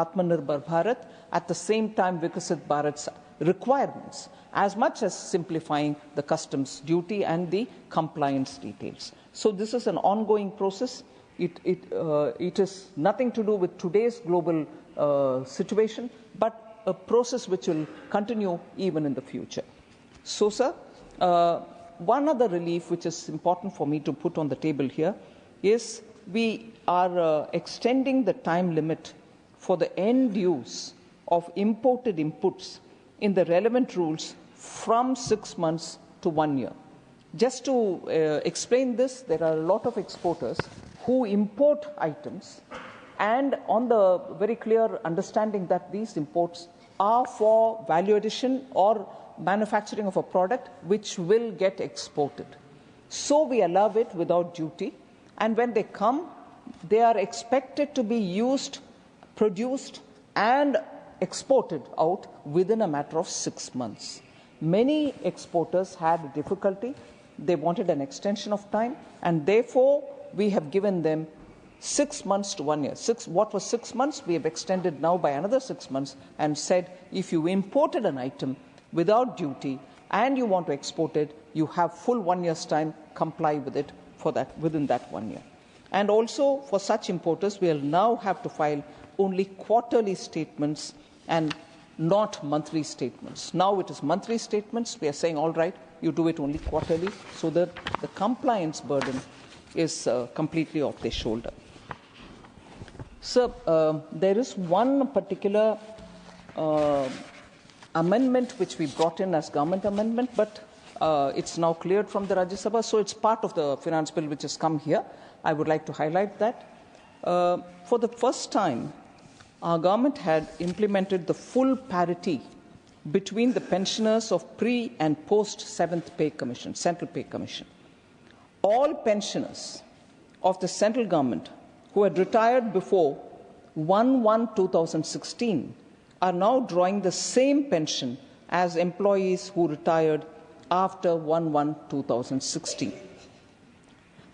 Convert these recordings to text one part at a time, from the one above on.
Atmanirbhar Bharat, at the same time Vikasit Bharat's requirements, as much as simplifying the customs duty and the compliance details. So this is an ongoing process. It is nothing to do with today's global situation, but a process which will continue even in the future. So, sir, one other relief which is important for me to put on the table here is we are extending the time limit for the end use of imported inputs in the relevant rules from 6 months to 1 year. Just to explain this, there are a lot of exporters who import items and on the very clear understanding that these imports are for value addition or manufacturing of a product which will get exported. So we allow it without duty, and when they come, they are expected to be used, produced and exported out within a matter of 6 months. Many exporters had difficulty. They wanted an extension of time, and therefore we have given them 6 months to 1 year. What was 6 months, we have extended now by another 6 months and said if you imported an item without duty and you want to export it, you have full 1 year's time, comply with it for that within that 1 year. And also for such importers, we will now have to file only quarterly statements and not monthly statements. Now it is monthly statements. We are saying, all right, you do it only quarterly, so that the compliance burden is completely off their shoulder. So there is one particular amendment which we brought in as government amendment, but it's now cleared from the Rajya Sabha, so it's part of the finance bill which has come here. I would like to highlight that. For the first time, our government had implemented the full parity between the pensioners of pre and post 7th Pay Commission, Central Pay Commission. All pensioners of the central government who had retired before 1/1/2016 are now drawing the same pension as employees who retired after 1/1/2016.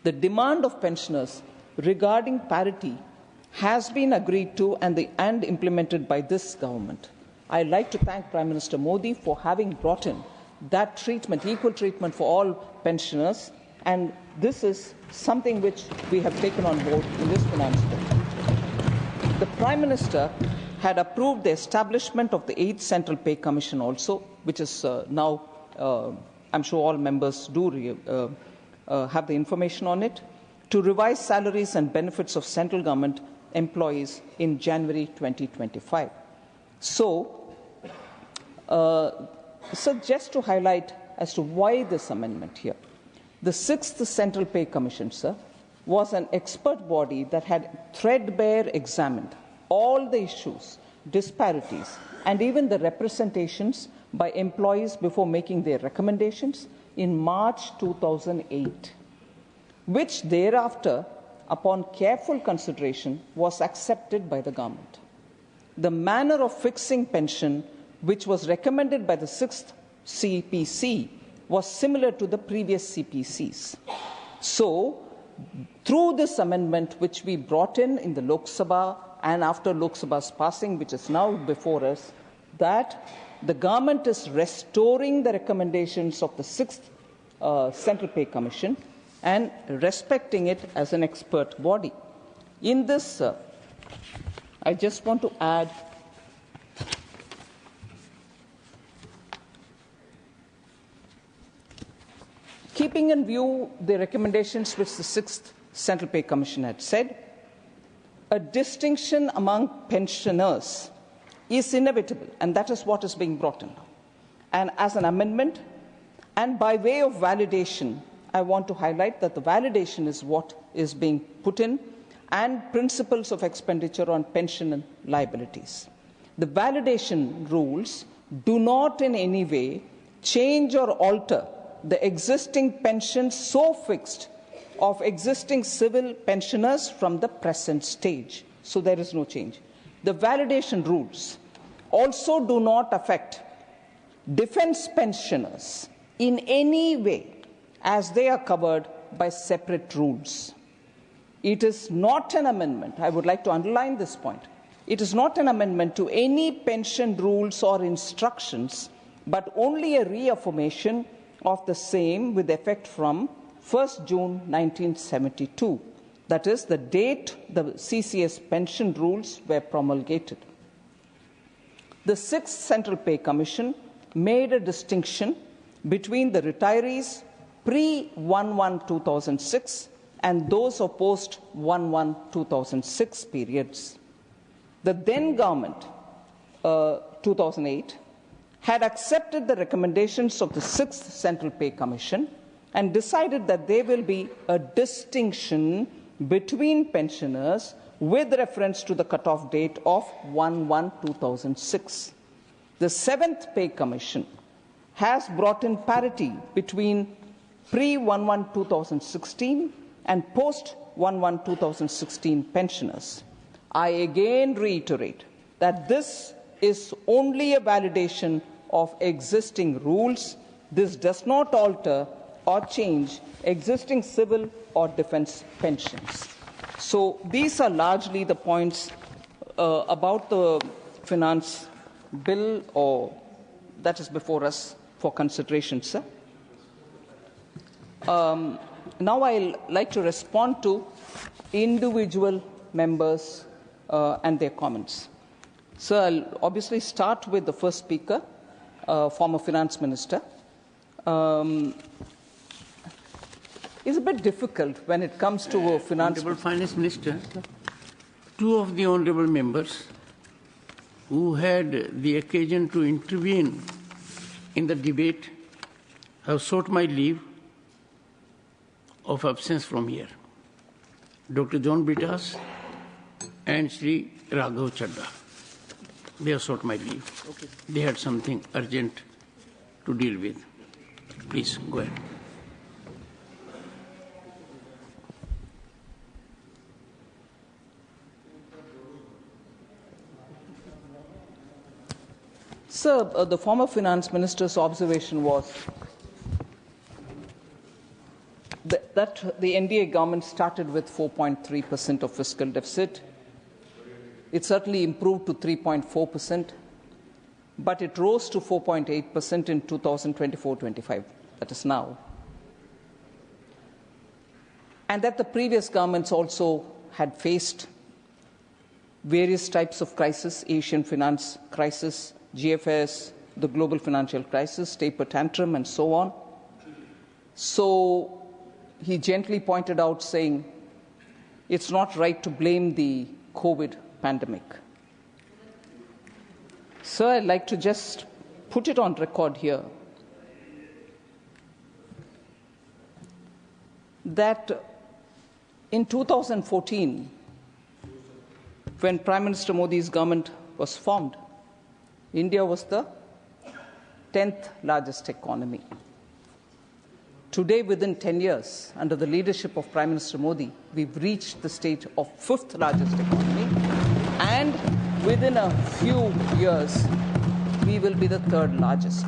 The demand of pensioners regarding parity has been agreed to and implemented by this government. I'd like to thank Prime Minister Modi for having brought in that treatment, equal treatment for all pensioners, and this is something which we have taken on board in this finance bill. The Prime Minister had approved the establishment of the 8th Central Pay Commission also, which is now, I'm sure all members do have the information on it, to revise salaries and benefits of central government employees in January 2025. So just to highlight as to why this amendment here. The 6th Central Pay Commission, sir, was an expert body that had threadbare examined all the issues, disparities, and even the representations by employees before making their recommendations in March 2008, which thereafter, upon careful consideration, was accepted by the government. The manner of fixing pension, which was recommended by the 6th CPC, was similar to the previous CPCs. So, through this amendment, which we brought in the Lok Sabha and after Lok Sabha's passing, which is now before us, that the government is restoring the recommendations of the 6th Central Pay Commission and respecting it as an expert body. In this, I just want to add keeping in view the recommendations which the 6th Central Pay Commission had said, a distinction among pensioners is inevitable, and that is what is being brought in. And as an amendment, and by way of validation, I want to highlight that the validation is what is being put in, and principles of expenditure on pension and liabilities. The validation rules do not in any way change or alter the existing pensions so fixed of existing civil pensioners from the present stage. So there is no change. The validation rules also do not affect defence pensioners in any way, as they are covered by separate rules. It is not an amendment. I would like to underline this point. It is not an amendment to any pension rules or instructions, but only a reaffirmation of the same with effect from 1st June 1972. That is the date the CCS pension rules were promulgated. The 6th Central Pay Commission made a distinction between the retirees pre-11-2006 and those of post-11-2006 periods. The then government, 2008, had accepted the recommendations of the 6th Central Pay Commission and decided that there will be a distinction between pensioners with reference to the cutoff date of 1-1-2006. The 7th Pay Commission has brought in parity between pre-1-1-2016 and post-1-1-2016 pensioners. I again reiterate that this is only a validation of existing rules. This does not alter or change existing civil or defense pensions. So these are largely the points about the finance bill or that is before us for consideration, sir. Now I'll like to respond to individual members and their comments. So I'll obviously start with the first speaker, former finance minister. It's a bit difficult when it comes to a Honorable Finance Minister, two of the honorable members who had the occasion to intervene in the debate have sought my leave of absence from here. Dr. John Bitas and Sri Raghav Chadda. They have sought my leave. Okay. They had something urgent to deal with. Please, go ahead. Sir, the former finance minister's observation was that the NDA government started with 4.3% of fiscal deficit. It certainly improved to 3.4%, but it rose to 4.8% in 2024-25, that is now. And that the previous governments also had faced various types of crisis, Asian finance crisis, GFS, the global financial crisis, taper tantrum, and so on. So he gently pointed out, saying, it's not right to blame the COVID pandemic. Sir, I'd like to just put it on record here that in 2014, when Prime Minister Modi's government was formed, India was the 10th largest economy. Today, within 10 years, under the leadership of Prime Minister Modi, we've reached the state of 5th largest economy, and within a few years, we will be the 3rd largest.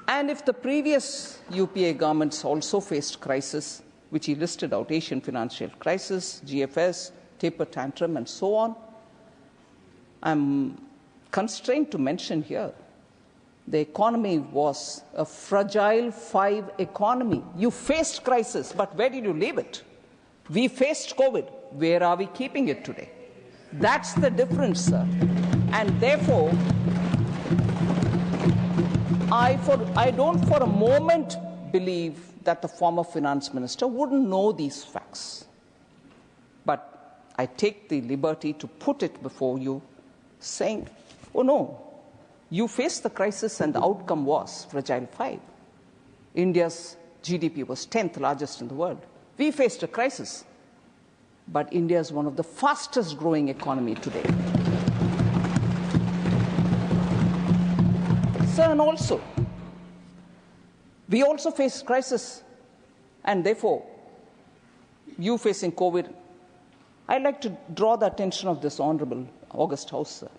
And if the previous UPA governments also faced crisis, which he listed out, Asian financial crisis, GFS, taper tantrum, and so on, I'm constrained to mention here, the economy was a fragile 5 economy. You faced crisis, but where did you leave it? We faced COVID. Where are we keeping it today? That's the difference, sir. And therefore, I don't for a moment believe that the former finance minister wouldn't know these facts. But I take the liberty to put it before you, saying, oh no, you faced the crisis and the outcome was fragile 5. India's GDP was 10th largest in the world. We faced a crisis, but India is one of the fastest growing economy today. Sir, and also, we also faced crisis, and therefore, you facing COVID, I'd like to draw the attention of this honorable August House, sir.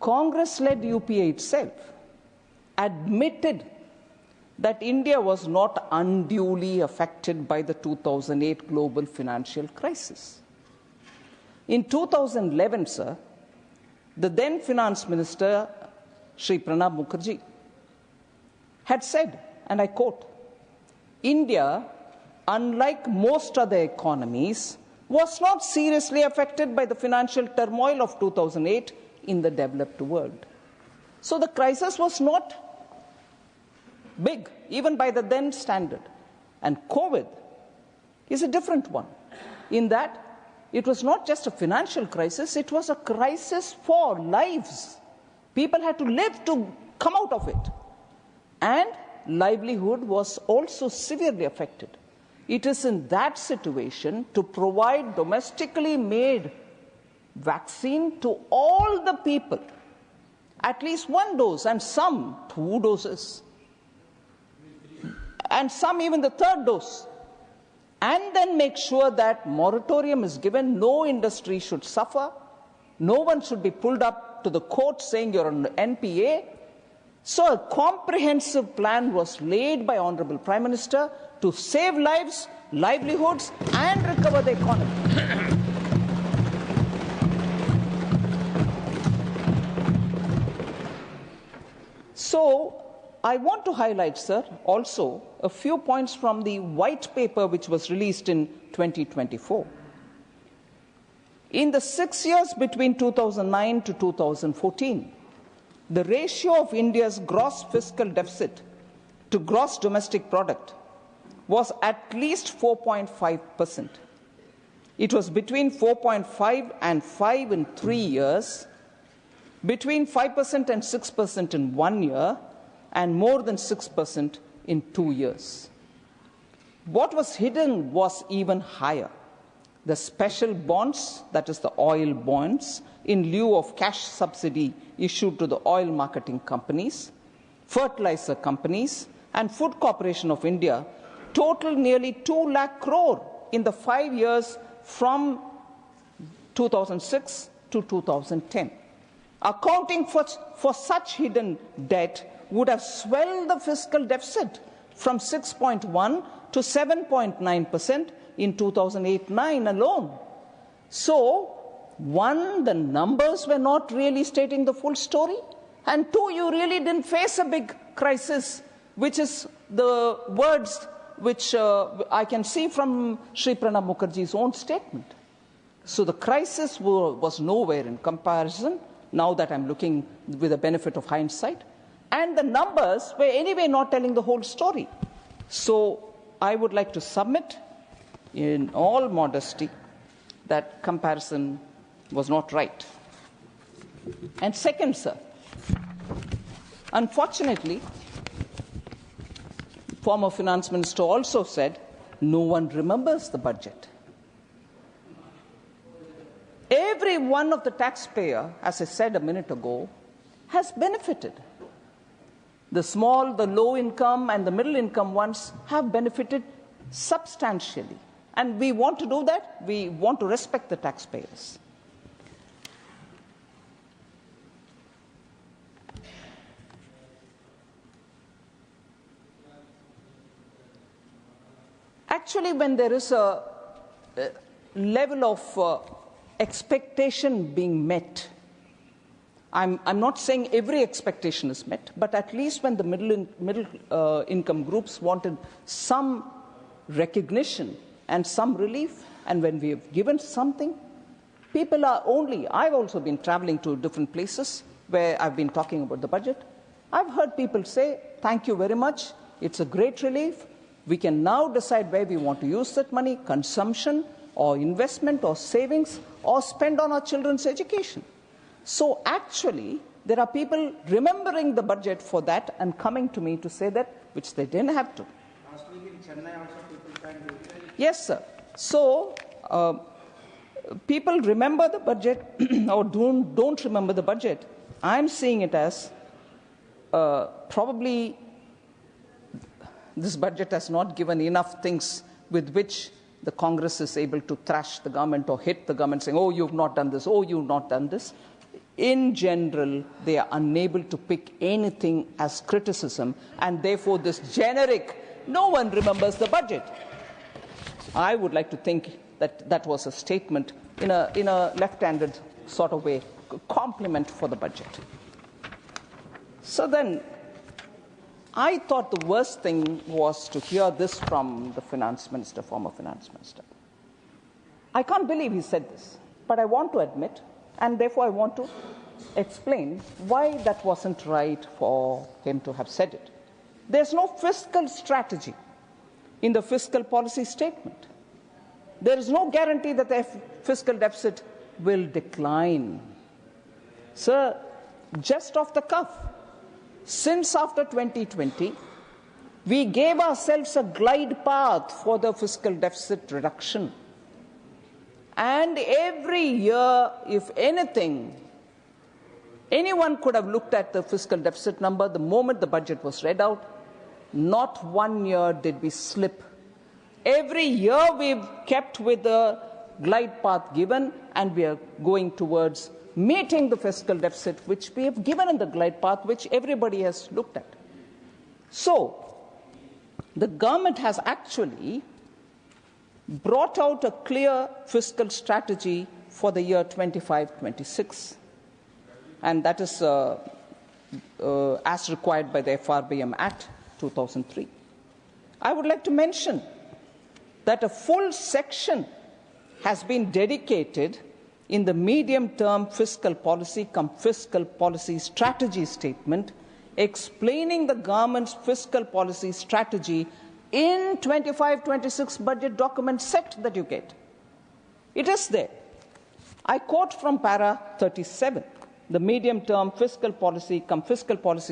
Congress-led UPA itself admitted that India was not unduly affected by the 2008 global financial crisis. In 2011, sir, the then Finance Minister, Shri Pranab Mukherjee, had said, and I quote, India, unlike most other economies, was not seriously affected by the financial turmoil of 2008 in the developed world. So the crisis was not big, even by the then standard. And COVID is a different one, in that it was not just a financial crisis, it was a crisis for lives. People had to live to come out of it. And livelihood was also severely affected. It is in that situation to provide domestically made vaccine to all the people, at least 1 dose, and some 2 doses, and some even the 3rd dose, and then make sure that moratorium is given, no industry should suffer, no one should be pulled up to the court saying you're on NPA. So a comprehensive plan was laid by Honorable Prime Minister to save lives, livelihoods, and recover the economy. So I want to highlight, sir, also a few points from the white paper which was released in 2024. In the 6 years between 2009 to 2014, the ratio of India's gross fiscal deficit to gross domestic product was at least 4.5%. It was between 4.5 and 5 in 3 years, between 5% and 6% in 1 year, and more than 6% in 2 years. What was hidden was even higher. The special bonds, that is the oil bonds, in lieu of cash subsidy issued to the oil marketing companies, fertilizer companies, and Food Corporation of India, total nearly 2 lakh crore in the 5 years from 2006 to 2010. Accounting for such hidden debt would have swelled the fiscal deficit from 6.1 to 7.9% in 2008-9 alone. So, one, the numbers were not really stating the full story, and two, you really didn't face a big crisis, which is the words which I can see from Shri Pranab Mukherjee's own statement. So the crisis was nowhere in comparison, now that I'm looking with the benefit of hindsight, and the numbers were anyway not telling the whole story. So I would like to submit in all modesty that comparison was not right. And second, sir, unfortunately, former finance minister also said, no one remembers the budget. Every one of the taxpayer, as I said a minute ago, has benefited. The small, the low income and the middle income ones have benefited substantially. And we want to do that. We want to respect the taxpayers. Actually, when there is a level of expectation being met, I'm not saying every expectation is met, but at least when the middle income groups wanted some recognition and some relief, and when we have given something, people are only, I've also been traveling to different places where I've been talking about the budget. I've heard people say, thank you very much, it's a great relief. We can now decide where we want to use that money, consumption or investment or savings or spend on our children's education. So actually, there are people remembering the budget for that and coming to me to say that, which they didn't have to. Last week in Chennai also people tried to... Yes, sir. So, people remember the budget or don't remember the budget. I'm seeing it as probably this budget has not given enough things with which the Congress is able to thrash the government or hit the government saying, oh, you've not done this, oh, you've not done this. in general, they are unable to pick anything as criticism, and therefore this generic, no one remembers the budget. I would like to think that that was a statement in a left-handed sort of way, compliment for the budget. So then, I thought the worst thing was to hear this from the finance minister, former finance minister. I can't believe he said this, but I want to admit, and therefore I want to explain why that wasn't right for him to have said it. There's no fiscal strategy in the fiscal policy statement. There is no guarantee that the fiscal deficit will decline. Sir, just off the cuff, since after 2020, we gave ourselves a glide path for the fiscal deficit reduction. And every year, if anything, anyone could have looked at the fiscal deficit number the moment the budget was read out. Not 1 year did we slip. Every year we've kept with the glide path given, and we are going towards meeting the fiscal deficit which we have given in the glide path, which everybody has looked at. So, the government has actually brought out a clear fiscal strategy for the year 25-26, and that is as required by the FRBM Act 2003. I would like to mention that a full section has been dedicated in the medium-term fiscal policy strategy statement, explaining the government's fiscal policy strategy in 25-26 budget document set that you get. It is there. I quote from para 37, the medium-term fiscal policy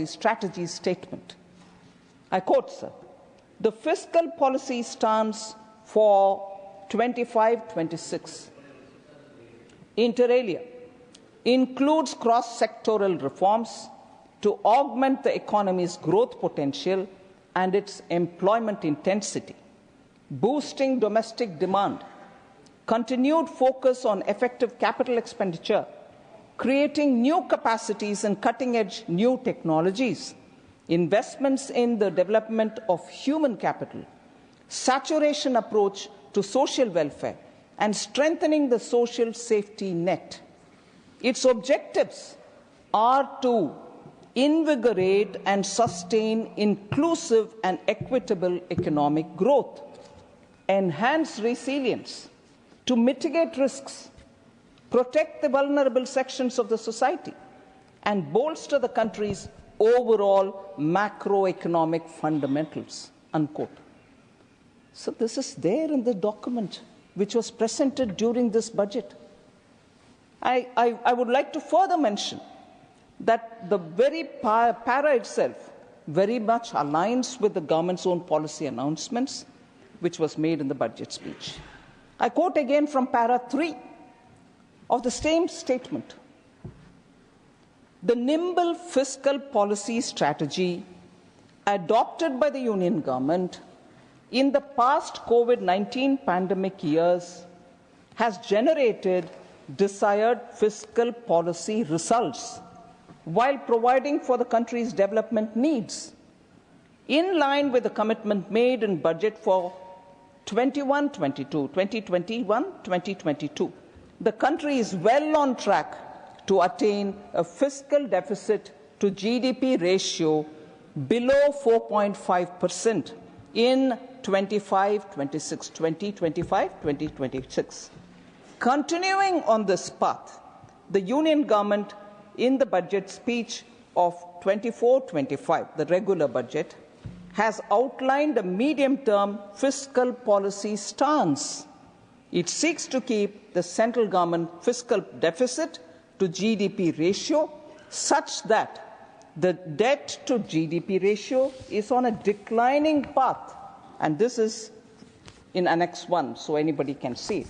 strategy statement. I quote, sir, the fiscal policy stance for 25-26 inter alia includes cross-sectoral reforms to augment the economy's growth potential and its employment intensity, boosting domestic demand, continued focus on effective capital expenditure, creating new capacities and cutting-edge new technologies, investments in the development of human capital, saturation approach to social welfare, and strengthening the social safety net. Its objectives are to invigorate and sustain inclusive and equitable economic growth, enhance resilience, to mitigate risks, protect the vulnerable sections of the society, and bolster the country's overall macroeconomic fundamentals, unquote. So this is there in the document which was presented during this budget. I would like to further mention that the very para itself very much aligns with the government's own policy announcements, which was made in the budget speech. I quote again from para 3 of the same statement. The nimble fiscal policy strategy adopted by the Union government in the past COVID-19 pandemic years has generated desired fiscal policy results while providing for the country's development needs. In line with the commitment made in budget for 2021-22, the country is well on track to attain a fiscal deficit to GDP ratio below 4.5% in 2025-26. Continuing on this path, the Union government in the budget speech of 24-25, the regular budget, has outlined a medium-term fiscal policy stance. It seeks to keep the central government fiscal deficit to GDP ratio such that the debt to GDP ratio is on a declining path. And this is in Annex 1, so anybody can see it.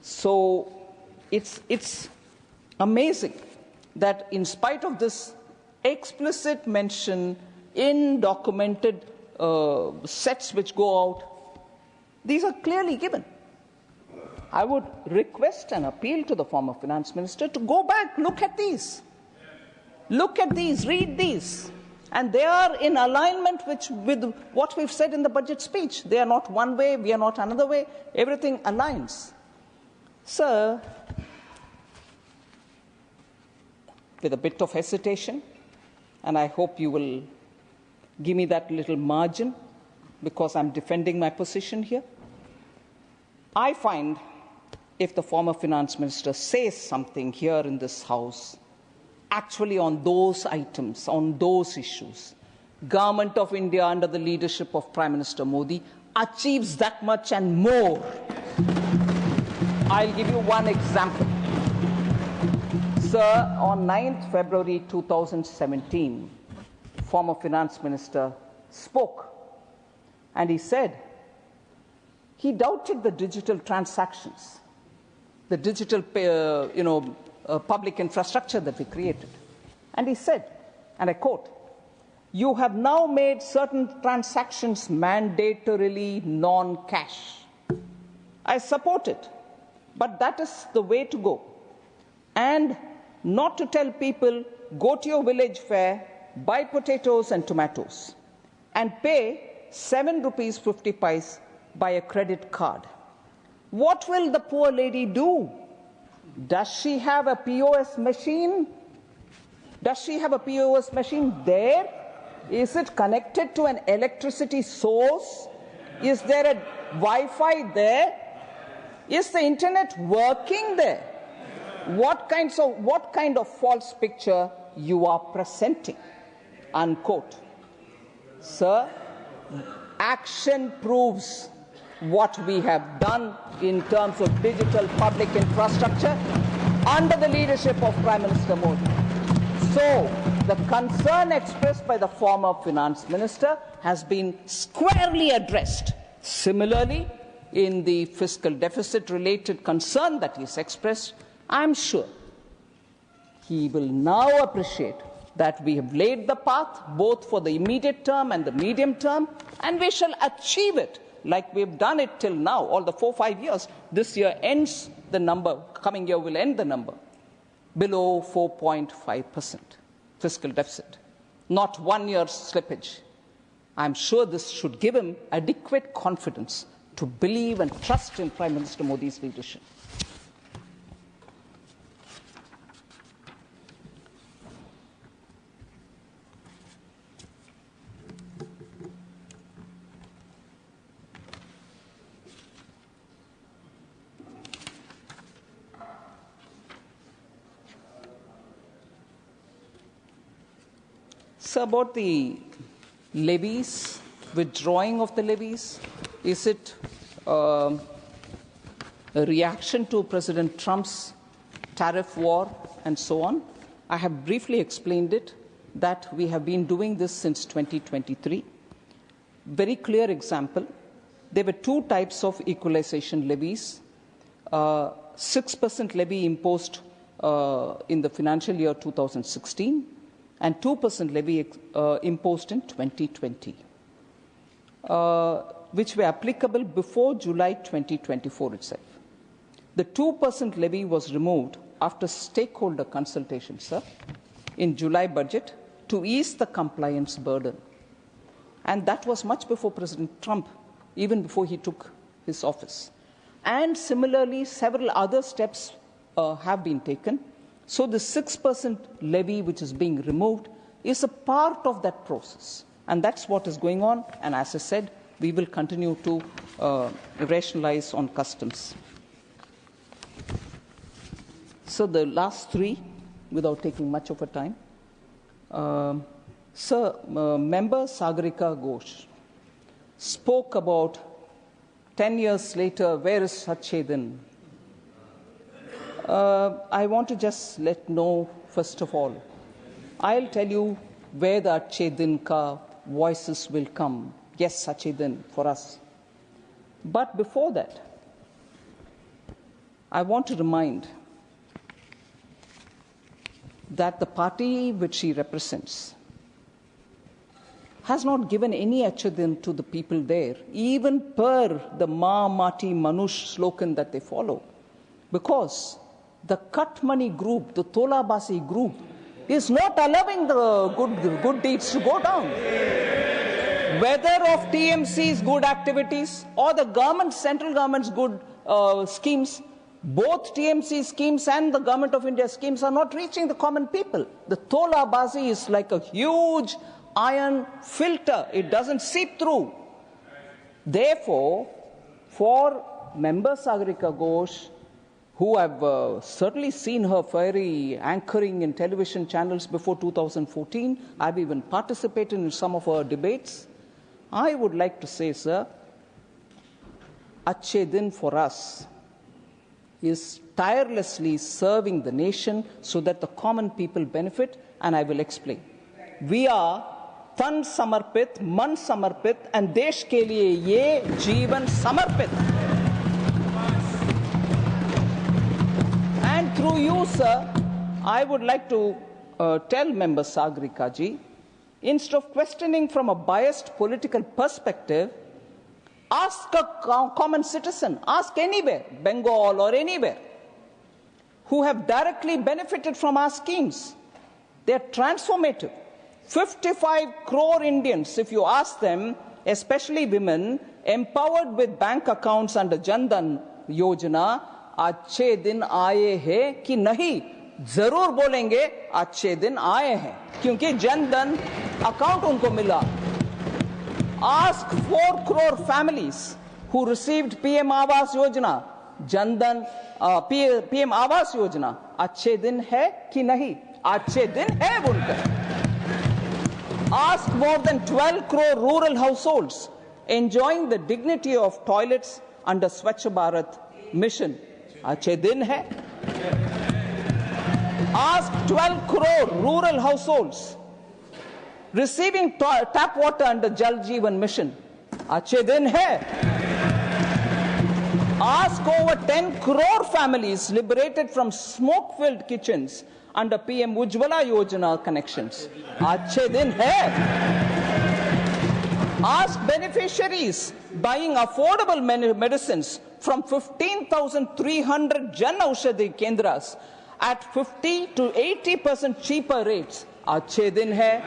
So it's amazing that in spite of this explicit mention in documented sets which go out, these are clearly given. I would request and appeal to the former finance minister to go back, look at these. Look at these, read these. And they are in alignment with what we've said in the budget speech. They are not one way, we are not another way. Everything aligns. Sir, with a bit of hesitation, and I hope you will give me that little margin because I'm defending my position here. I find if the former finance minister says something here in this House, actually on those items, on those issues, Government of India under the leadership of Prime Minister Modi achieves that much and more. I'll give you one example. Sir, on 9th February 2017, former finance minister spoke and he said he doubted the digital transactions, the digital public infrastructure that we created. And he said, and I quote, "You have now made certain transactions mandatorily non-cash. I support it, but that is the way to go. And not to tell people, go to your village fair, buy potatoes and tomatoes, and pay ₹7.50 by a credit card. What will the poor lady do? Does she have a POS machine? Does she have a POS machine there? Is it connected to an electricity source? Is there a Wi-Fi there? Is the internet working there? What kind of false picture you are presenting?" Unquote. Sir, action proves what we have done in terms of digital public infrastructure under the leadership of Prime Minister Modi. So, the concern expressed by the former finance minister has been squarely addressed. Similarly, in the fiscal deficit related concern that is expressed, I'm sure he will now appreciate that we have laid the path both for the immediate term and the medium term, and we shall achieve it like we've done it till now, all the 4-5 years. This year ends the number, coming year will end the number, below 4.5% fiscal deficit. Not 1 year's slippage. I'm sure this should give him adequate confidence to believe and trust in Prime Minister Modi's leadership. So about the levies, withdrawing of the levies, is it a reaction to President Trump's tariff war and so on? I have briefly explained it, that we have been doing this since 2023. Very clear example. There were two types of equalization levies. 6% levy imposed in the financial year 2016, and 2% levy imposed in 2020, which were applicable before July 2024 itself. The 2% levy was removed after stakeholder consultation, sir, in July budget to ease the compliance burden. And that was much before President Trump, even before he took his office. And similarly, several other steps have been taken. So the 6% levy which is being removed is a part of that process. And that's what is going on. And as I said, we will continue to rationalize on customs. So the last three, without taking much of a time. Sir, Member Sagarika Ghosh spoke about 10 years later, where is Sachedin? I want to just let know, first of all, I'll tell you where the Achedinka voices will come. Yes, Sachedin for us. But before that, I want to remind that the party which he represents has not given any achadin to the people there, even per the Ma Mati Manush slogan that they follow. Because the cut money group, the Tola Basi group, is not allowing the good deeds to go down. Whether of TMC's good activities or the government, central government's good schemes, both TMC schemes and the Government of India schemes are not reaching the common people. The Tola Bazi is like a huge iron filter. It doesn't seep through. Therefore, for Member Sagarika Ghosh, who have certainly seen her fiery anchoring in television channels before 2014, I've even participated in some of her debates, I would like to say, sir, Achhe Din for us is tirelessly serving the nation so that the common people benefit, and I will explain. We are tan samarpit, man samarpit, and desh ke liye ye jeevan samarpit. And through you, sir, I would like to tell Member Sagarika ji, instead of questioning from a biased political perspective, ask a common citizen, ask anywhere, Bengal or anywhere, who have directly benefited from our schemes. They are transformative. 55 crore Indians, if you ask them, especially women, empowered with bank accounts under Jan Dhan Yojana, अच्छे दिन आए हैं कि नहीं, जरूर बोलेंगे अच्छे दिन आए हैं, क्योंकि जन धन अकाउंट उनको मिला. Ask 4 crore families who received PM Awas Yojana, Jandan, PM Awas Yojana, अच्छे दिन है कि नहीं, अच्छे दिन है बोलकर. Ask more than 12 crore rural households enjoying the dignity of toilets under Swachh Bharat mission, अच्छे दिन है. Ask 12 crore rural households receiving tap water under Jal Jeevan mission, अच्छे दिन है. Ask over 10 crore families liberated from smoke-filled kitchens under PM Ujjwala Yojana connections, अच्छे दिन है. Ask beneficiaries buying affordable medicines from 15,300 Jan Aushadhi Kendras at 50 to 80% cheaper rates, अच्छे दिन है.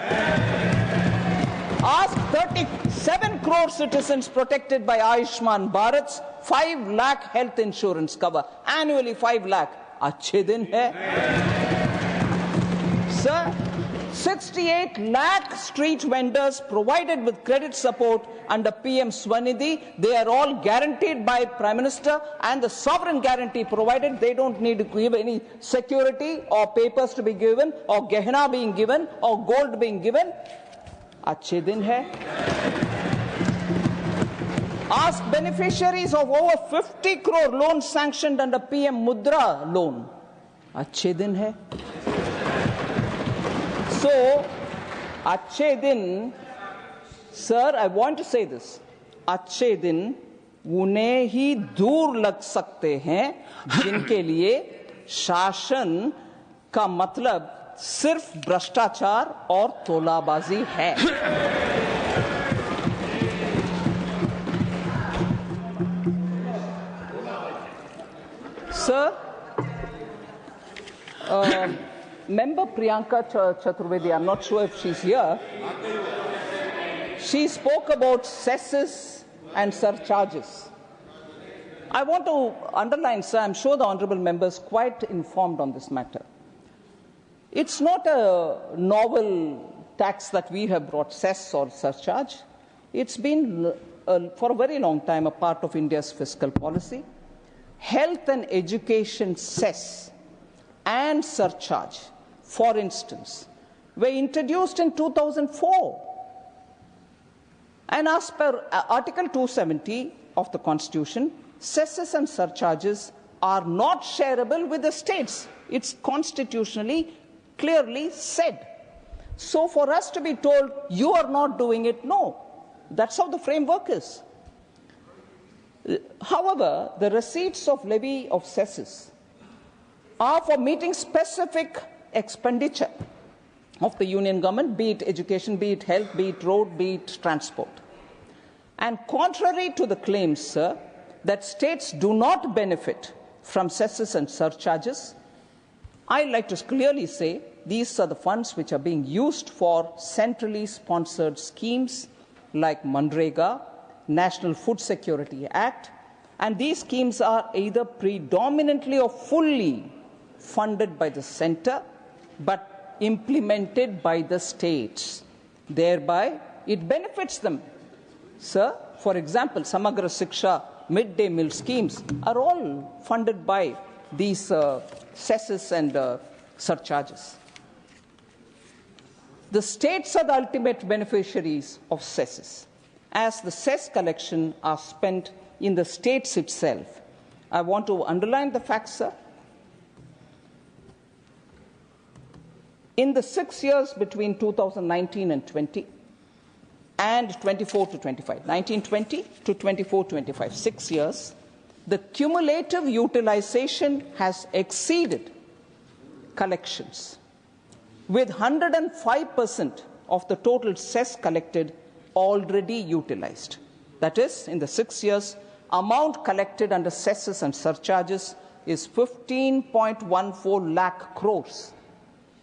Ask 37 crore citizens protected by Ayushman Bharat's 5 lakh health insurance cover, annually 5 lakh, अच्छे दिन है. Sir, 68 lakh street vendors provided with credit support under PM Swanidhi. They are all guaranteed by Prime Minister, and the sovereign guarantee provided. They don't need to give any security or papers to be given or gehna being given or gold being given. Achhe din hai. Ask beneficiaries of over 50 crore loans sanctioned under PM Mudra loan. Achhe din hai. So, अच्छे दिन, sir, I want to say this, अच्छे दिन उन्हें ही दूर लग सकते हैं जिनके लिए शासन का मतलब सिर्फ भ्रष्टाचार और तोलाबाजी है. Sir, Member Priyanka Chaturvedi, I'm not sure if she's here, she spoke about cesses and surcharges. I want to underline, sir, I'm sure the honourable member is quite informed on this matter. It's not a novel tax that we have brought, cess or surcharge. It's been, for a very long time, a part of India's fiscal policy. Health and education cess and surcharge, for instance, were introduced in 2004. And as per Article 270 of the Constitution, cesses and surcharges are not shareable with the states. It's constitutionally clearly said. So for us to be told, you are not doing it, no. That's how the framework is. However, the receipts of levy of cesses are for meeting specific expenditure of the union government, be it education, be it health, be it road, be it transport. And contrary to the claims, sir, that states do not benefit from cesses and surcharges, I like to clearly say these are the funds which are being used for centrally sponsored schemes like Manrega, National Food Security Act, and these schemes are either predominantly or fully funded by the centre but implemented by the states. Thereby, it benefits them. Sir, for example, Samagra Shiksha midday meal schemes are all funded by these cesses and surcharges. The states are the ultimate beneficiaries of cesses, as the cess collection are spent in the states itself. I want to underline the fact, sir. In the 6 years between 2019 and 20, and 24 to 25, 1920 to 24-25, 6 years, the cumulative utilization has exceeded collections, with 105% of the total cess collected already utilized. That is, in the 6 years, amount collected under cesses and surcharges is 15.14 lakh crores.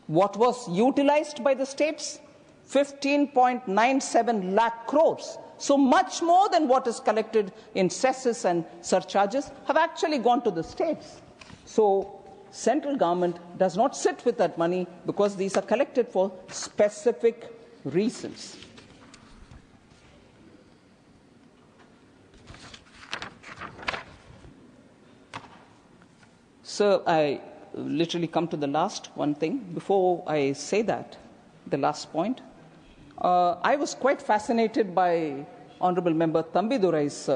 What was utilized by the states? 15.97 lakh crores. So much more than what is collected in cesses and surcharges have actually gone to the states. So central government does not sit with that money because these are collected for specific reasons. So I literally come to the last one thing. Before I say that, the last point, I was quite fascinated by Honourable Member Thambidurai's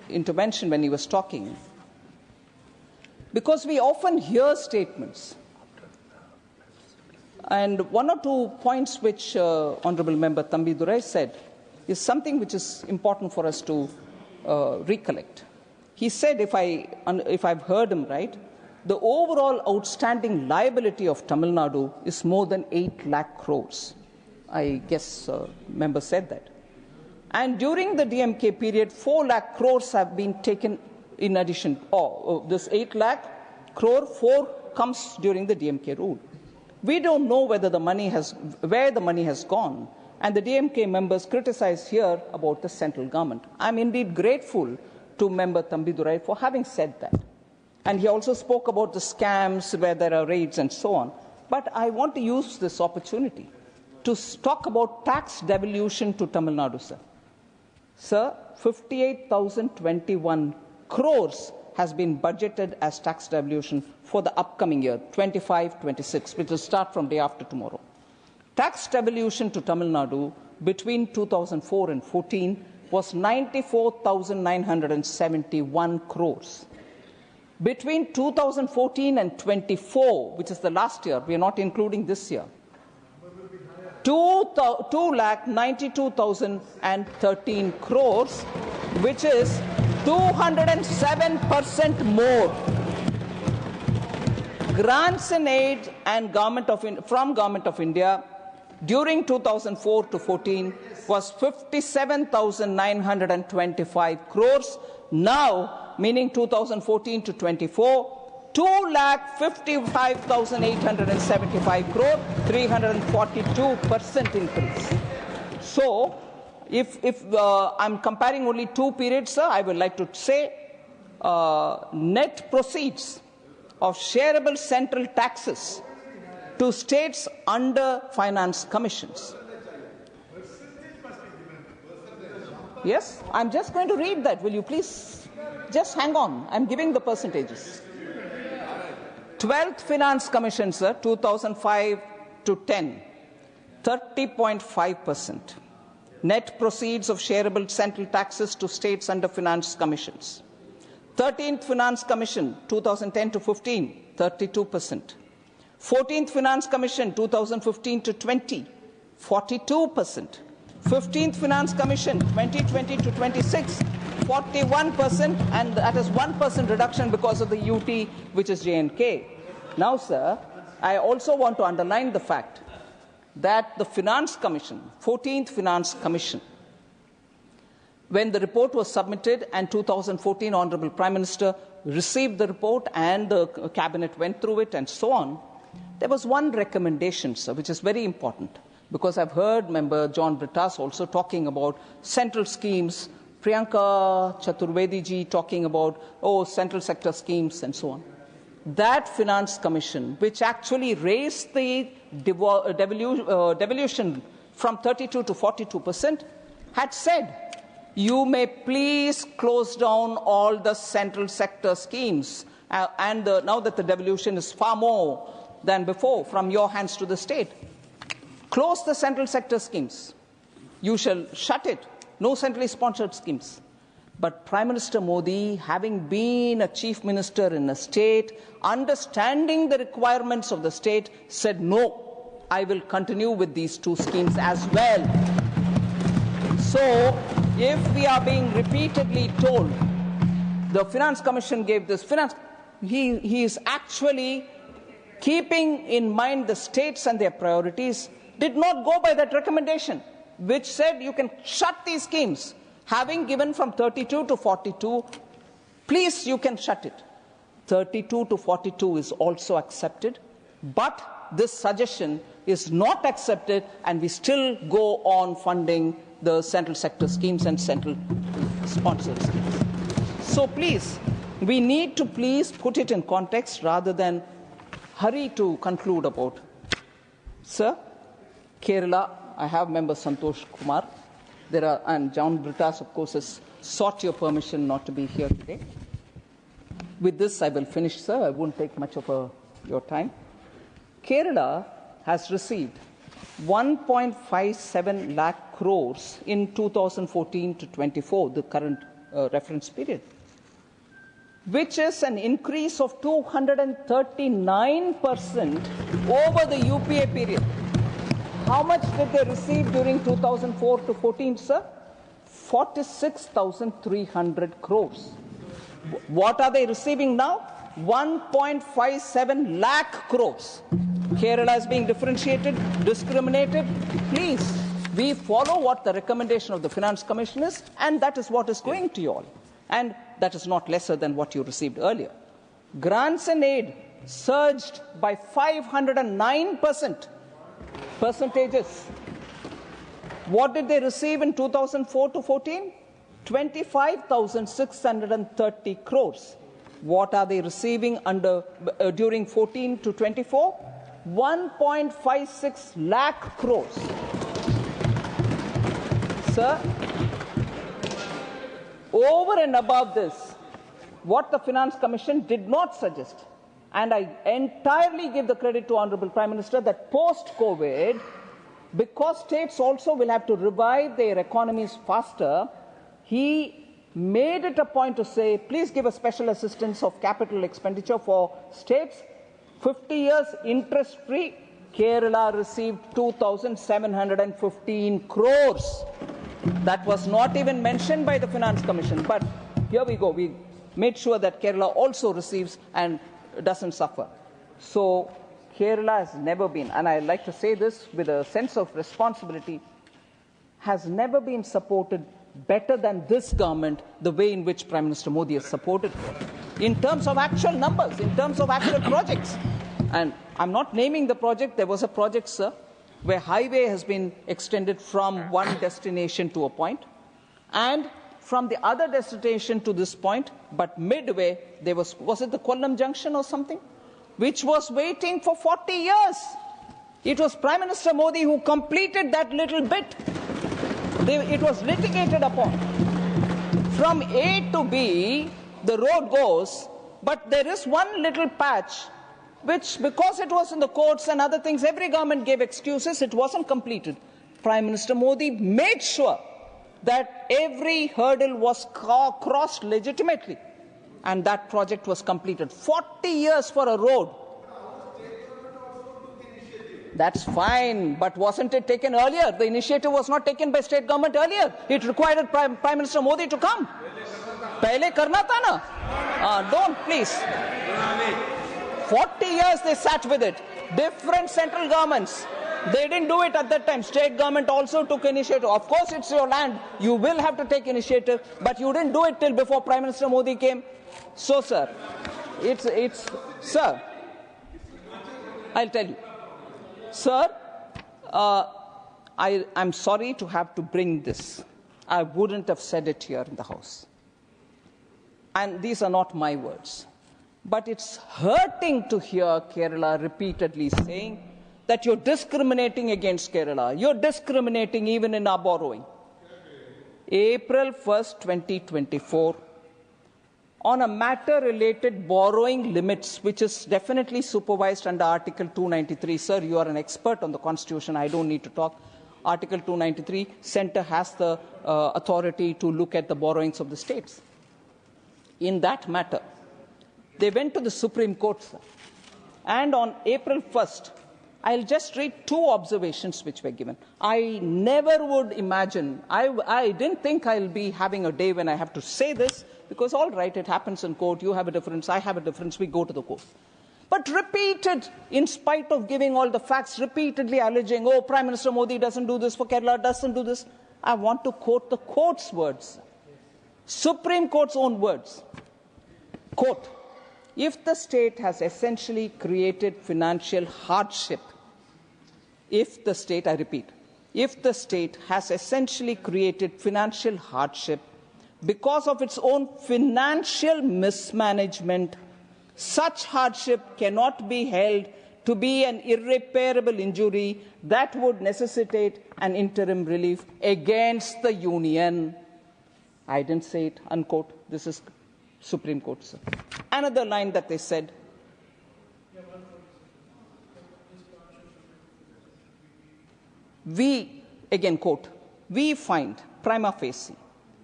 intervention when he was talking, because we often hear statements, and one or two points which Honourable Member Thambidurai said is something which is important for us to recollect. He said, if I've heard him right, the overall outstanding liability of Tamil Nadu is more than 8 lakh crores. I guess member said that. And during the DMK period, 4 lakh crores have been taken in addition. This 8 lakh crore, 4 comes during the DMK rule. We don't know where the money has gone. And the DMK members criticize here about the central government. I'm indeed grateful to Member Thambidurai for having said that. And he also spoke about the scams where there are raids and so on. But I want to use this opportunity to talk about tax devolution to Tamil Nadu, sir. Sir, 58,021 crores has been budgeted as tax devolution for the upcoming year, 25-26, which will start from day after tomorrow. Tax devolution to Tamil Nadu between 2004 and 14 was 94,971 crores. Between 2014 and 24, which is the last year, we are not including this year, 2,92,013 crores, which is 207% more. Grants and aid and from Government of India during 2004 to 14 was 57,925 crores. Now, meaning 2014 to 24, 2,55,875 crore, 342% increase. So, if I'm comparing only 2 periods, sir, I would like to say net proceeds of shareable central taxes to states under finance commissions. Yes, I'm just going to read that. Will you please just hang on? I'm giving the percentages. 12th Finance Commission, sir, 2005 to 10, 30.5%. Net proceeds of shareable central taxes to states under finance commissions. 13th Finance Commission, 2010 to 15, 32%. 14th Finance Commission, 2015 to 20, 42%. 15th Finance Commission, 2020 to 26, 41%, and that is 1% reduction because of the UT, which is J&K. Now, sir, I also want to underline the fact that the Finance Commission, 14th Finance Commission, when the report was submitted and 2014 Honourable Prime Minister received the report and the Cabinet went through it and so on, there was one recommendation, sir, which is very important, because I've heard Member John Brittas also talking about central schemes, Priyanka Chaturvedi ji talking about, central sector schemes and so on. That Finance Commission, which actually raised the devolution from 32 to 42%, had said, you may please close down all the central sector schemes. Now that the devolution is far more than before, from your hands to the state, close the central sector schemes. You shall shut it. No centrally sponsored schemes. But Prime Minister Modi, having been a chief minister in a state, understanding the requirements of the state, said, no, I will continue with these two schemes as well. So, if we are being repeatedly told, the Finance Commission gave this, he is actually keeping in mind the states and their priorities, did not go by that recommendation, which said you can shut these schemes. Having given from 32 to 42, please, you can shut it. 32 to 42 is also accepted, but this suggestion is not accepted, and we still go on funding the central sector schemes and central sponsored schemes. So please, we need to please put it in context rather than hurry to conclude about. Sir, Kerala, I have Member Santosh Kumar. And John Brittas, of course, has sought your permission not to be here today. With this, I will finish, sir. I won't take much of your time. Kerala has received 1.57 lakh crores in 2014 to 24, the current reference period, which is an increase of 239% over the UPA period. How much did they receive during 2004 to 14, sir? 46,300 crores. What are they receiving now? 1.57 lakh crores. Kerala is being differentiated, discriminated. Please, we follow what the recommendation of the Finance Commission is, and that is what is going to you all. And that is not lesser than what you received earlier. Grants and aid surged by 509%. Percentages. What did they receive in 2004 to 14? 25,630 crores. What are they receiving during 14 to 24? 1.56 lakh crores. Sir, over and above this, what the Finance Commission did not suggest, and I entirely give the credit to Honourable Prime Minister, that post-COVID, because states also will have to revive their economies faster, he made it a point to say, please give a special assistance of capital expenditure for states. 50 years interest-free. Kerala received 2,715 crores. That was not even mentioned by the Finance Commission. But here we go. We made sure that Kerala also receives and doesn't suffer. So Kerala has never been, and I like to say this with a sense of responsibility, has never been supported better than this government, the way in which Prime Minister Modi has supported it. In terms of actual numbers, in terms of actual projects. And I'm not naming the project. There was a project, sir, where highway has been extended from one destination to a point, and from the other destination to this point, but midway, there was it the Kollam Junction or something, which was waiting for 40 years. It was Prime Minister Modi who completed that little bit. It was litigated upon. From A to B, the road goes, but there is one little patch which, because it was in the courts and other things, every government gave excuses, it wasn't completed. Prime Minister Modi made sure that every hurdle was crossed legitimately, and that project was completed. 40 years for a road. That's fine, but wasn't it taken earlier? The initiative was not taken by state government earlier. It required Prime Minister Modi to come. Pehle karna tha na? Don't, please. 40 years they sat with it. Different central governments. They didn't do it at that time. State government also took initiative. Of course, it's your land. You will have to take initiative, but you didn't do it till before Prime Minister Modi came. So, sir, sir, I'll tell you. Sir, I'm sorry to have to bring this. I wouldn't have said it here in the House. And these are not my words. But it's hurting to hear Kerala repeatedly saying that you're discriminating against Kerala. You're discriminating even in our borrowing. April 1st, 2024, on a matter related borrowing limits, which is definitely supervised under Article 293. Sir, you are an expert on the Constitution. I don't need to talk. Article 293, Centre has the authority to look at the borrowings of the states. In that matter, they went to the Supreme Court, sir. And on April 1st, I'll just read two observations which were given. I never would imagine, I didn't think I'll be having a day when I have to say this, because all right, it happens in court, you have a difference, I have a difference, we go to the court. But repeated, in spite of giving all the facts, repeatedly alleging, oh, Prime Minister Modi doesn't do this for Kerala, doesn't do this. I want to quote the court's words. Supreme Court's own words. Quote, if the state has essentially created financial hardship, if the state, I repeat, if the state has essentially created financial hardship because of its own financial mismanagement, such hardship cannot be held to be an irreparable injury that would necessitate an interim relief against the union. I didn't say it, unquote. This is Supreme Court, sir. Another line that they said, we, again quote, we find prima facie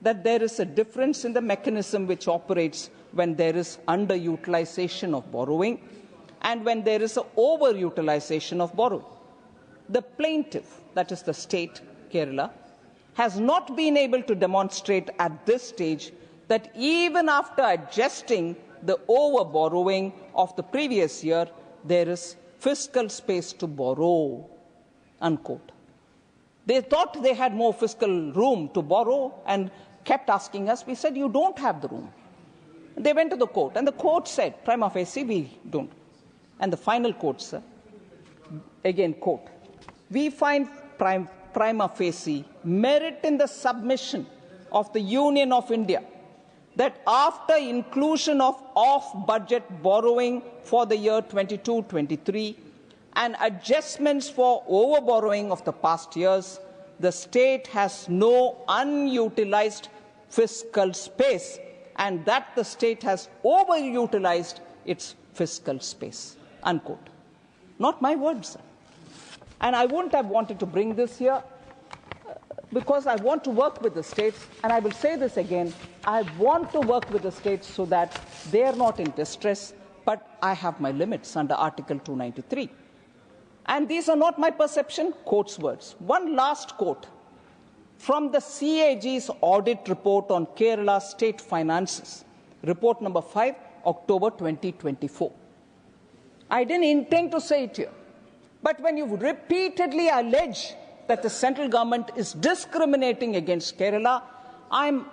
that there is a difference in the mechanism which operates when there is underutilization of borrowing and when there is an overutilization of borrowing. The plaintiff, that is the state, Kerala, has not been able to demonstrate at this stage that even after adjusting the over-borrowing of the previous year, there is fiscal space to borrow, unquote. They thought they had more fiscal room to borrow and kept asking us. We said, you don't have the room. They went to the court, and the court said, prima facie, we don't. And the final quote, sir, again, quote, we find prima facie merit in the submission of the Union of India that after inclusion of off-budget borrowing for the year 22-23 and adjustments for over-borrowing of the past years, the state has no unutilized fiscal space, and that the state has overutilized its fiscal space, unquote. Not my words, sir. And I wouldn't have wanted to bring this here because I want to work with the states, and I will say this again, I want to work with the states so that they are not in distress, but I have my limits under Article 293. And these are not my perception, court's words. One last quote from the CAG's audit report on Kerala state finances, report number 5, October 2024. I didn't intend to say it here, but when you repeatedly allege that the central government is discriminating against Kerala, I'm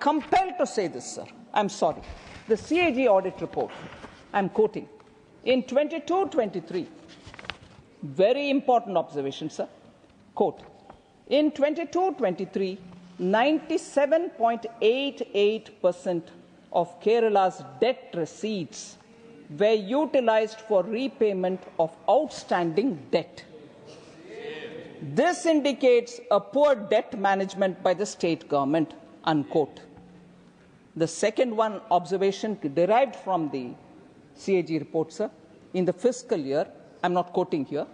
compelled to say this, sir. I'm sorry. The CAG audit report, I'm quoting, in 22-23, very important observation, sir. Quote, in 22-23, 97.88% of Kerala's debt receipts were utilized for repayment of outstanding debt. This indicates a poor debt management by the state government, unquote. The second one observation derived from the CAG report, sir, in the fiscal year, I'm not quoting here,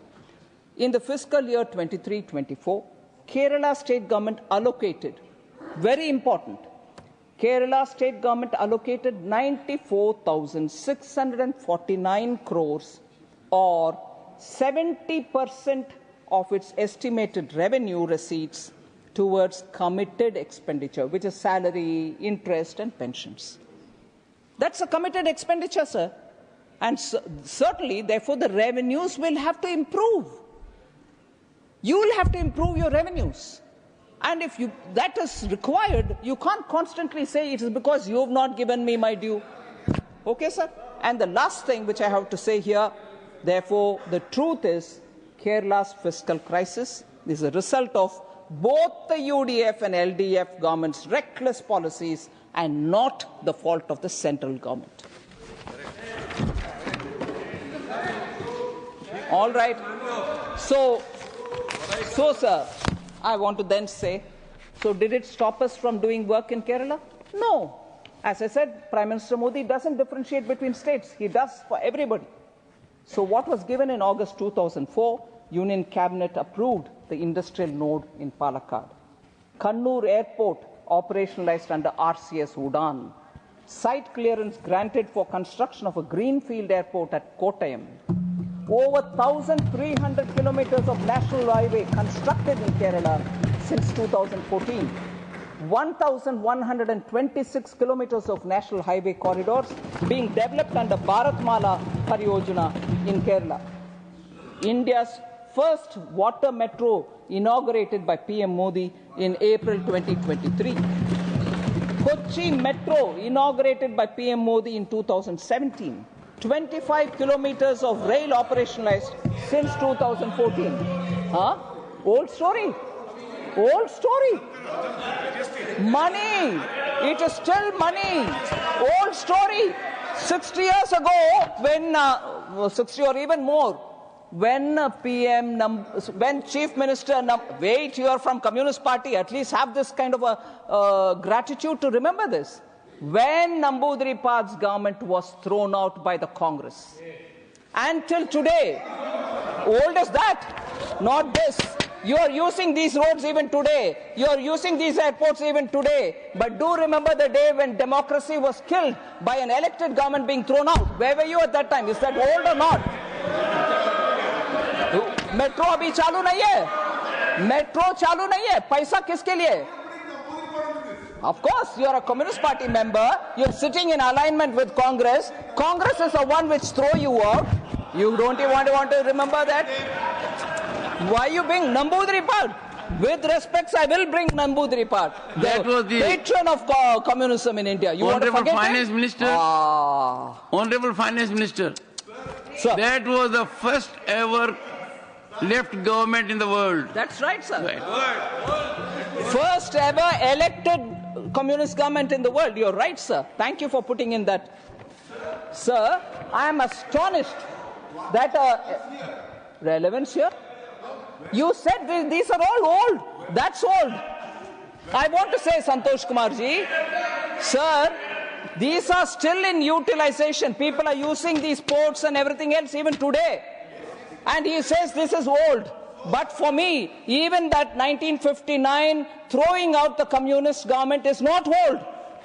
in the fiscal year 23-24, Kerala state government allocated, very important, Kerala state government allocated 94,649 crores or 70% of its estimated revenue receipts towards committed expenditure, which is salary, interest, and pensions. That's a committed expenditure, sir. And certainly, therefore, the revenues will have to improve. You will have to improve your revenues. And if that is required, you can't constantly say it is because you have not given me my due. Okay, sir? And the last thing which I have to say here, therefore, the truth is Kerala's fiscal crisis is a result of both the UDF and LDF government's reckless policies and not the fault of the central government. All right. So, sir, I want to then say, so did it stop us from doing work in Kerala? No. As I said, Prime Minister Modi doesn't differentiate between states. He does for everybody. So what was given in August 2004, Union Cabinet approved the industrial node in Palakkad. Kannur Airport operationalized under RCS Udan. Site clearance granted for construction of a greenfield airport at Kottayam. Over 1,300 kilometers of national highway constructed in Kerala since 2014. 1,126 kilometers of national highway corridors being developed under Bharatmala Pariyojana in Kerala. India's first water metro inaugurated by PM Modi in April 2023. Kochi Metro inaugurated by PM Modi in 2017. 25 kilometers of rail operationalized since 2014. Huh? Old story. Old story. Money. It is still money. Old story. 60 years ago, when 60 or even more, when when Chief Minister, wait, you are from Communist Party, at least have this kind of a gratitude to remember this. When Namboodiripal's government was thrown out by the Congress. Until today, old as that, not this. You are using these roads even today. You are using these airports even today. But do remember the day when democracy was killed by an elected government being thrown out. Where were you at that time? Is that old or not? Metro abhi chalu nahi hai. Metro chalu nahi hai. Paisa kiske liye? Of course, you are a Communist Party member. You are sitting in alignment with Congress. Congress is the one which throw you out. You don't even want to remember that? Why you bring Namboodiripal? With respect, I will bring Namboodiripal. That was the patron of communism in India. You Honorable want to forget Finance it? Minister. Honorable Finance Minister. Sir. That was the first ever left government in the world. That's right, sir. Right. First ever elected communist government in the world. You're right, sir. Thank you for putting in that. Sir, I am astonished that relevance here. You said these are all old. That's old. I want to say, Santosh Kumar ji, sir, these are still in utilization. People are using these ports and everything else even today. And he says this is old. But for me, even that 1959 throwing out the communist government is not old.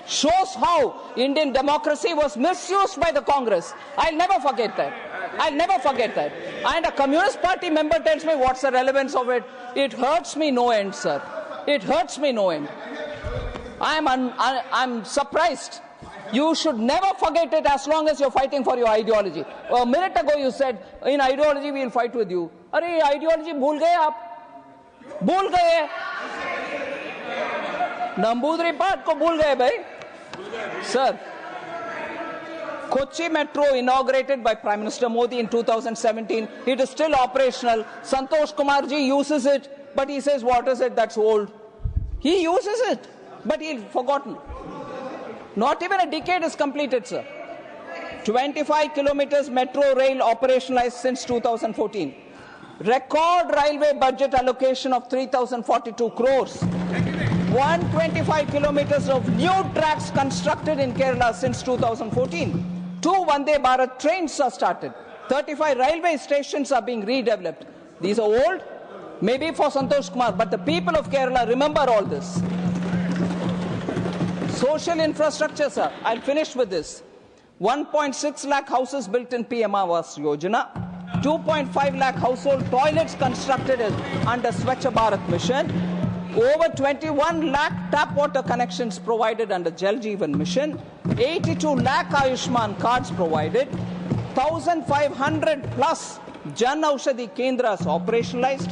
Shows how Indian democracy was misused by the Congress. I'll never forget that. I'll never forget that. And a Communist Party member tells me what's the relevance of it. It hurts me no end, sir. It hurts me no end. I'm surprised. You should never forget it as long as you're fighting for your ideology. A minute ago you said, in ideology we'll fight with you. Arey, ideology bhul gaye aap? Bhul gaye. Namboodiripal ko bhul gaye, bhai. Sir, Kochi Metro inaugurated by Prime Minister Modi in 2017. It is still operational. Santosh Kumar ji uses it, but he says, what is it that's old? He uses it, but he's forgotten. Not even a decade is completed, sir. 25 kilometers metro rail operationalized since 2014. Record railway budget allocation of 3,042 crores. 125 kilometers of new tracks constructed in Kerala since 2014. 2 Vande Bharat trains are started. 35 railway stations are being redeveloped. These are old, maybe for Santosh Kumar, but the people of Kerala remember all this. Social infrastructure, sir. I'll finish with this. 1.6 lakh houses built in PM Awas Yojana. 2.5 lakh household toilets constructed under Swachh Bharat Mission. Over 21 lakh tap water connections provided under Jal Jeevan Mission. 82 lakh Ayushman cards provided. 1,500 plus Jan Aushadhi Kendras operationalized.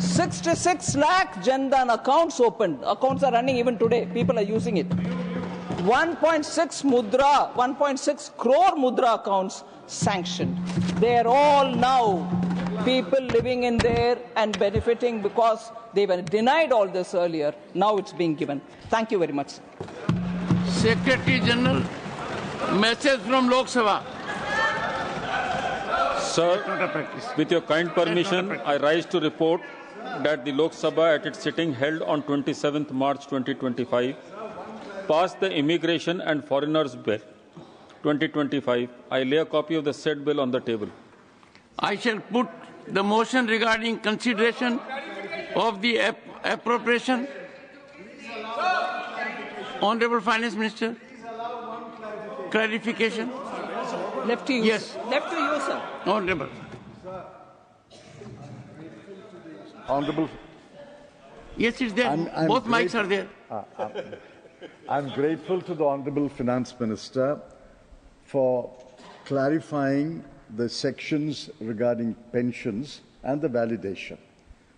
66 lakh Jandan accounts opened. Accounts are running even today. People are using it. 1.6 crore mudra accounts sanctioned. They are all now people living in there and benefiting because they were denied all this earlier. Now it's being given. Thank you very much. Secretary General, message from Lok Sabha. Sir, with your kind permission, I rise to report that the Lok Sabha at its sitting held on 27th March 2025 passed the Immigration and Foreigners Bill 2025. I lay a copy of the said bill on the table. I shall put the motion regarding consideration of the appropriation. Honorable Finance Minister, clarification. Left to you. Yes. Left to you, sir. Honorable. Honorable. Yes, it's there. I'm Both mics are there. I'm grateful to the Honorable Finance Minister for clarifying the sections regarding pensions and the validation.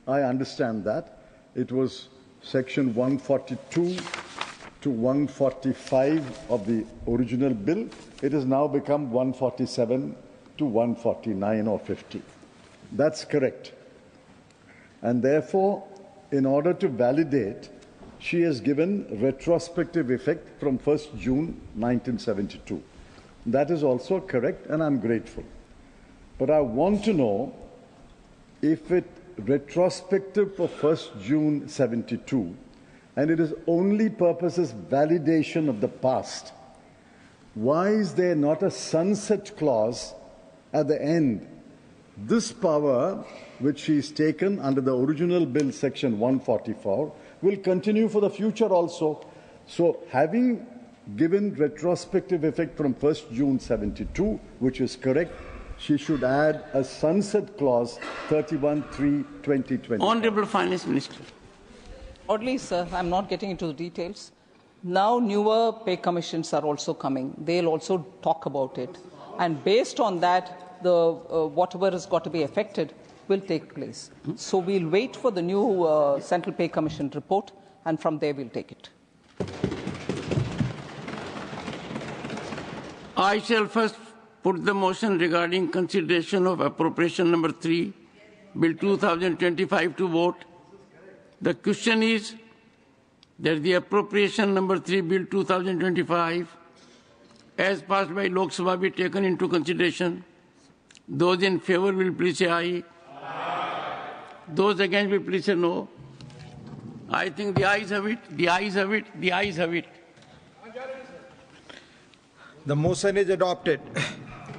I understand that. It was section 142 to 145 of the original bill. It has now become 147 to 149 or 50. That's correct. And therefore, in order to validate, she has given retrospective effect from 1st June 1972. That is also correct, and I'm grateful. But I want to know if it retrospective for 1st June 72, and it is only purposes validation of the past, why is there not a sunset clause at the end? This power, which she is taken under the original bill section 144, will continue for the future also. So having given retrospective effect from 1st June 72, which is correct, she should add a sunset clause 31/3/2020. Honorable Finance Minister. Oddly, sir, I'm not getting into the details. Now newer pay commissions are also coming. They'll also talk about it. And based on that, the whatever has got to be affected will take place. So we'll wait for the new Central Pay Commission report, and from there we'll take it. I shall first put the motion regarding consideration of appropriation number 3, Bill 2025 to vote. The question is that the appropriation number 3, Bill 2025, as passed by Lok Sabha, be taken into consideration. Those in favor will please say aye. Those against will please say no. I think the ayes have it, the ayes have it, the ayes have it. The motion is adopted.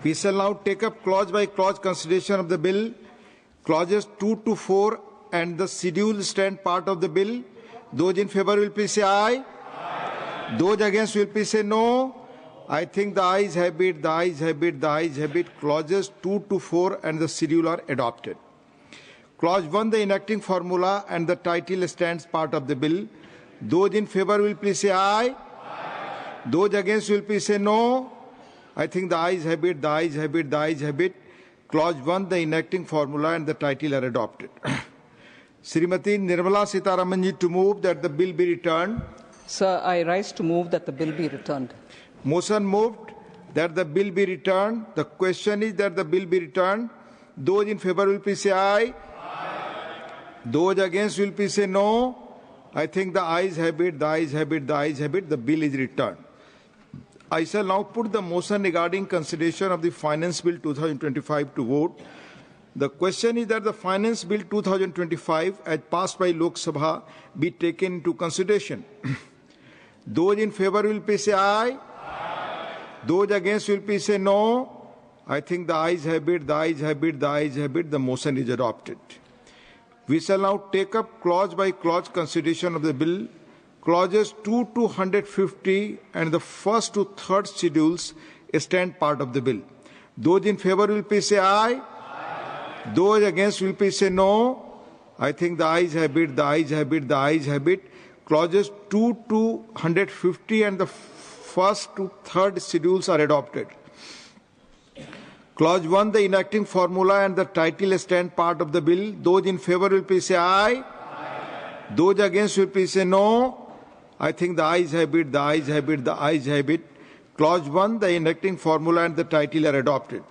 We shall now take up clause by clause consideration of the bill. Clauses 2 to 4 and the schedule stand part of the bill. Those in favor will please say aye. Those against will please say no. I think the ayes have it, the ayes have it, the ayes have it. Clauses 2 to 4 and the schedule are adopted. Clause 1, the enacting formula and the title stands part of the bill. Those in favor will please say aye. Those against will please say no. I think the ayes have it, the ayes have it, the ayes have it. Clause 1, the enacting formula and the title are adopted. Srimati Nirmala Sitharaman ji to move that the bill be returned. Sir, I rise to move that the bill be returned. Motion moved that the bill be returned. The question is that the bill be returned. Those in favor will please say aye. Those against will please say no. I think the ayes have it, the ayes have it, the ayes have it. The bill is returned. I shall now put the motion regarding consideration of the Finance Bill 2025 to vote. The question is that the Finance Bill 2025, as passed by Lok Sabha, be taken into consideration. Those in favor will please say aye. Those against will please say no. I think the ayes have it, the ayes have it, the ayes have it. The motion is adopted. We shall now take up clause by clause consideration of the bill. Clauses 2 to 150 and the first to third schedules stand part of the bill. Those in favor will please say aye. Those against will please say no. I think the ayes have it, the ayes have it, the ayes have it. Clauses 2 to 150 and the first to third schedules are adopted. Clause 1, the enacting formula and the title stand part of the bill. Those in favor will please say aye. Aye. Those against will please say no. I think the ayes have it, the ayes have it, the ayes have it. Clause 1, the enacting formula and the title are adopted.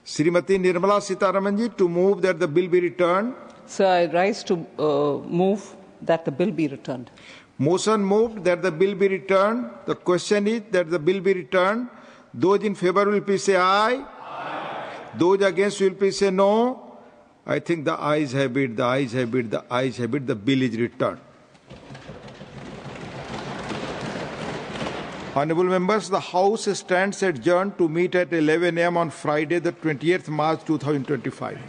Srimati Nirmala Sitharaman ji, to move that the bill be returned. Sir, I rise to move that the bill be returned. Motion moved that the bill be returned. The question is that the bill be returned. Those in favor will please say aye. Aye. Those against will please say no. I think the ayes have it, the ayes have it, the ayes have it. The bill is returned. Honourable members, the House stands adjourned to meet at 11 a.m. on Friday, the 20th March 2025.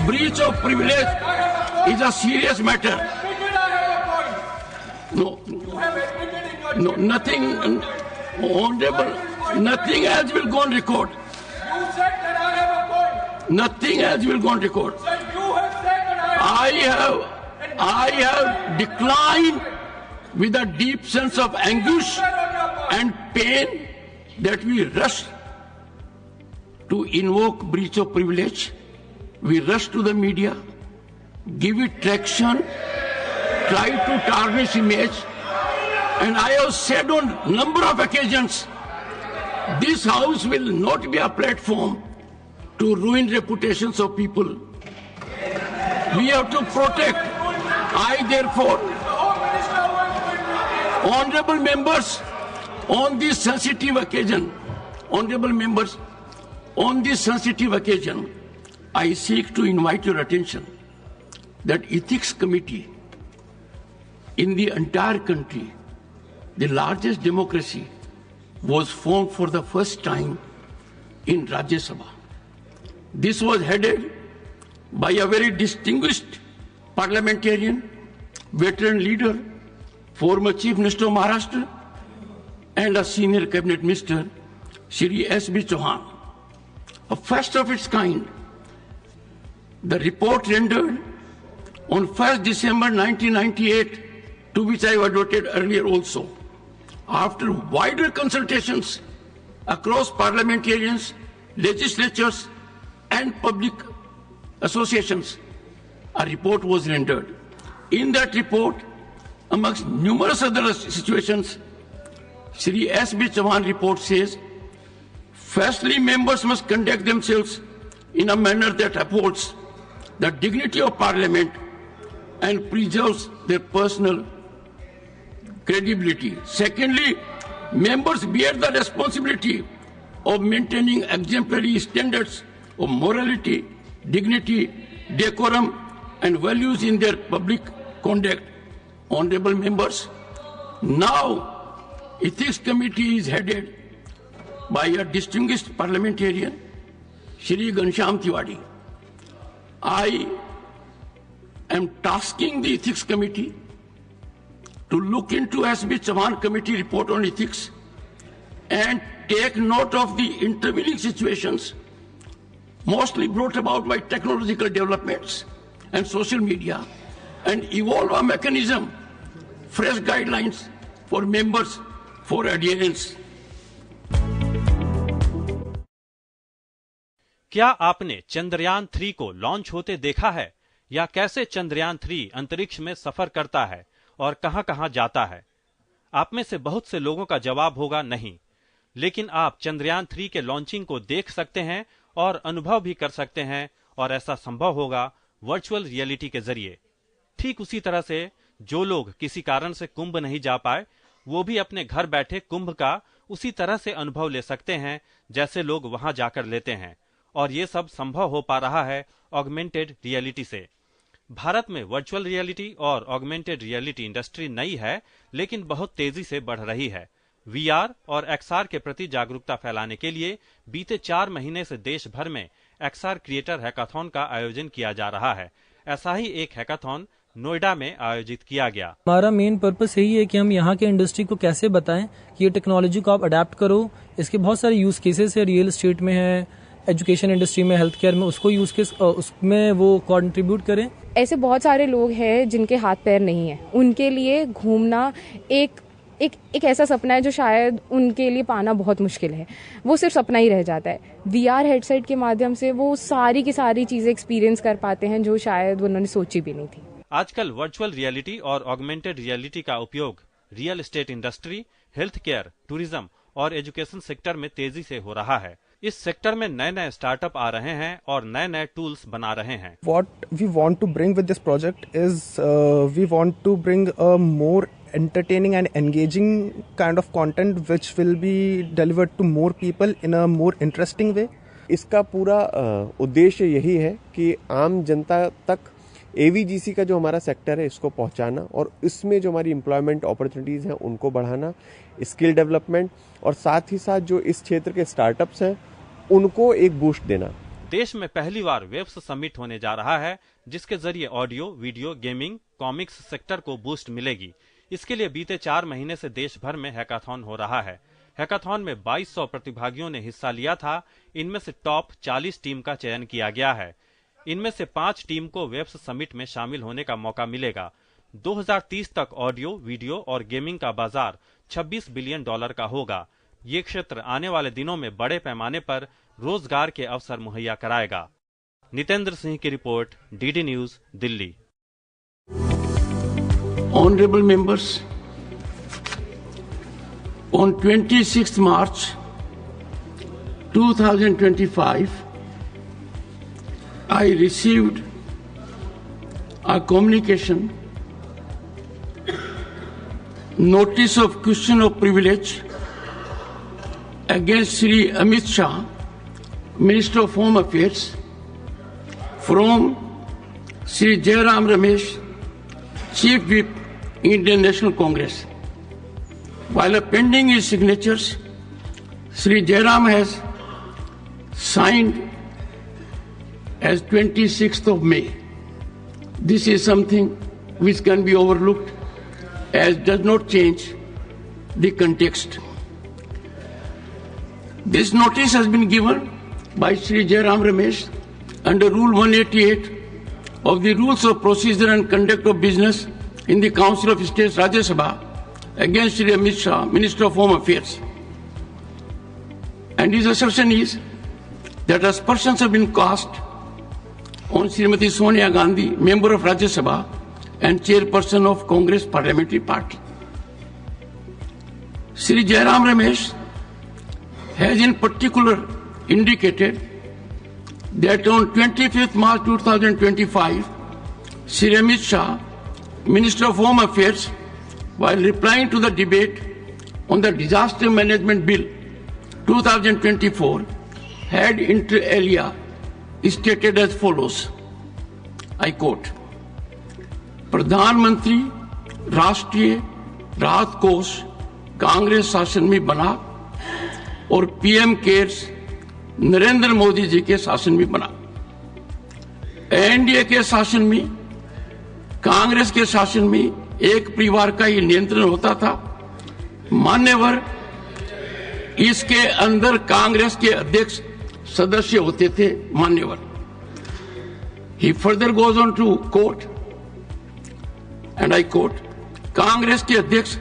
Breach of privilege is a serious matter. No, nothing, honorable, nothing else will go on record. Nothing else will go on record. I have declined with a deep sense of anguish and pain that we rushed to invoke breach of privilege. We rush to the media, give it traction, try to tarnish image, and I have said on a number of occasions, this House will not be a platform to ruin reputations of people. We have to protect. I therefore, honourable members, on this sensitive occasion, I seek to invite your attention that Ethics Committee in the entire country, the largest democracy, was formed for the first time in Rajya Sabha. This was headed by a very distinguished parliamentarian, veteran leader, former Chief Minister of Maharashtra, and a senior cabinet minister, Shri S.B. Chauhan. A first of its kind. The report rendered on 1st December 1998, to which I adverted earlier also, after wider consultations across parliamentarians, legislatures, and public associations, a report was rendered. In that report, amongst numerous other situations, Shri S.B. Chauhan report says, firstly, members must conduct themselves in a manner that upholds the dignity of Parliament and preserves their personal credibility. Secondly, members bear the responsibility of maintaining exemplary standards of morality, dignity, decorum, and values in their public conduct. Honorable members, now Ethics Committee is headed by a distinguished parliamentarian, Shri Ghanshyam Tiwari. I am tasking the Ethics Committee to look into S.B. Chauhan Committee report on ethics and take note of the intervening situations mostly brought about by technological developments and social media, and evolve a mechanism, fresh guidelines for members for adherence. क्या आपने चंद्रयान 3 को launch होते देखा है, या कैसे चंद्रयान 3 अंतरिक्ष में सफर करता है और कहां-कहां जाता है? आप में से बहुत से लोगों का जवाब होगा नहीं, लेकिन आप चंद्रयान 3 के लॉन्चिंग को देख सकते हैं और अनुभव भी कर सकते हैं, और ऐसा संभव होगा वर्चुअल रियलिटी के जरिए। ठीक उसी तरह से जो लोग किसी कारण से कुंभ नहीं जा पाए, वो भी अपने घर बैठे कुंभ का उसी तरह से अनुभव ले सकते हैं जैसे लोग वहां जाकर लेते हैं, और ये सब संभव हो पा रहा है ऑगमेंटेड रियलिटी से। भारत में वर्चुअल रियलिटी और ऑगमेंटेड रियलिटी इंडस्ट्री नई है, लेकिन बहुत तेजी से बढ़ रही है। वीआर और एक्सआर के प्रति जागरूकता फैलाने के लिए बीते 4 महीने से देश भर में एक्सआर क्रिएटर हैकाथॉन का आयोजन किया जा रहा है। ऐसा ही एक हैकाथॉन नोएडा में आयोजित किया गया। हमारा मेन पर्पस यही है कि हम यहाँ के इंडस्ट्री को कैसे बताएं कि ये टेक्नोलॉजी को आप अडेप्ट करो। इसके बहुत सारे यूज केसेस है, रियल एस्टेट में है, एजुकेशन इंडस्ट्री में, हेल्थ केयर में, उसको यूज केस उसमें वो कंट्रीब्यूट करें। ऐसे बहुत सारे लोग हैं जिनके हाथ पैर नहीं है, उनके लिए घूमना एक ऐसा सपना है जो शायद उनके लिए पाना बहुत मुश्किल है, वो सिर्फ सपना ही रह जाता है। वीआर हेडसेट के माध्यम से वो सारी की सारी चीजें एक्सपीरियंस कर पाते हैं जो शायद उन्होंने सोची भी नहीं थी। आजकल वर्चुअल रियलिटी और ऑगमेंटेड रियलिटी का उपयोग real estate industry, health care, tourism और एजुकेशन सेक्टर में तेजी से हो रहा है। इस सेक्टर में नए नए स्टार्टअप आ रहे हैं और नए नए टूल्स बना रहे हैं। What we want to bring with this project is we want to bring a more entertaining and engaging kind of content which will be delivered to more people in a more interesting way. इसका पूरा उद्देश्य यही है कि आम जनता तक AVGC का जो हमारा सेक्टर है इसको पहुंचाना, और इसमें जो हमारी एम्प्लॉयमेंट अपॉर्चुनिटीज़ हैं उनको बढ़ाना, स्किल डेवलपमेंट, और साथ ही साथ जो इस क्षेत्र के स्टार्टअप्स हैं उनको एक बूस्ट देना। देश में पहली बार वेब्स समिट होने जा रहा है, जिसके जरिए audio, video, gaming, comics sector को बूस्ट मिलेगी। इसके लिए बीते 4 महीने से देश भर में हैकाथॉन हो रहा है। हैकाथॉन में 2200 प्रतिभागियों ने हिस्सा लिया था। इनमें से टॉप 40 टीम का चयन किया गया है। इनमें से 5 टीम को वेब्स समिट में शामिल होने का मौका मिलेगा। 2030 तक ऑडियो, वीडियो और गेमिंग का बाजार $26 बिलियन का होगा। ये क्षेत्र आने वाले दिनों में बड़े पैमाने पर रोजगार के अवसर मुहैया कराएगा। नितेंद्र सिंह की report, DD news, Delhi. Honorable members, on 26th March 2025, I received a communication, notice of question of privilege against Shri Amit Shah, Minister of Home Affairs, from Shri Jairam Ramesh, Chief Whip, Indian National Congress. While appending his signatures, Shri Jairam has signed as 26th of May. This is something which can be overlooked as does not change the context. This notice has been given by Shri Jairam Ramesh under Rule 188 of the Rules of Procedure and Conduct of Business in the Council of States Rajya Sabha against Shri Amit Shah, Minister of Home Affairs. And his assertion is that aspersions have been cast on Srimati Sonia Gandhi, member of Rajya Sabha and chairperson of Congress Parliamentary Party. Shri Jairam Ramesh has in particular indicated that on 25th March 2025, Shri Amit Shah, Minister of Home Affairs, while replying to the debate on the Disaster Management Bill 2024, had inter alia stated as follows, I quote, प्रधानमंत्री राष्ट्रीय राहत कोष कांग्रेस शासन में बना और PM cares Narendra Modi ji के शासन में बना। एनडीए के शासन में, कांग्रेस के शासन में एक परिवार का ही नियंत्रण होता था। मान्यवर इसके अंदर कांग्रेस के अध्यक्ष सदस्य होते थे। मान्यवर ही further goes on to quote and I quote, Congress के अध्यक्ष,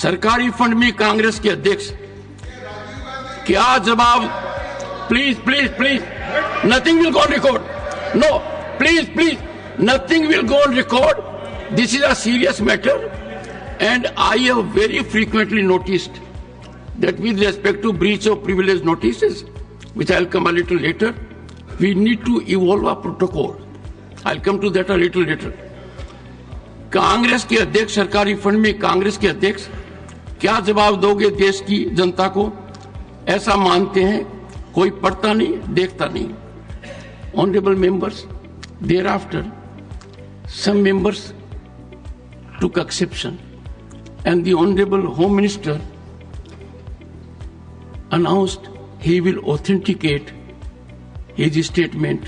सरकारी फंड में कांग्रेस के अध्यक्ष क्या जवाब, please please please, nothing will go on record, no please please, nothing will go on record, this is a serious matter and I have very frequently noticed that with respect to breach of privilege notices, which I'll come a little later, we need to evolve our protocol. I'll come to that a little later. Congress के अध्यक्ष, सरकारी fund में कांग्रेस के अध्यक्ष क्या जवाब दोगे देश की जनता को, ऐसा मानते हैं? कोई पढ़ता नहीं, देखता नहीं। Honorable members, thereafter some members took exception and the Honorable Home Minister announced he will authenticate his statement.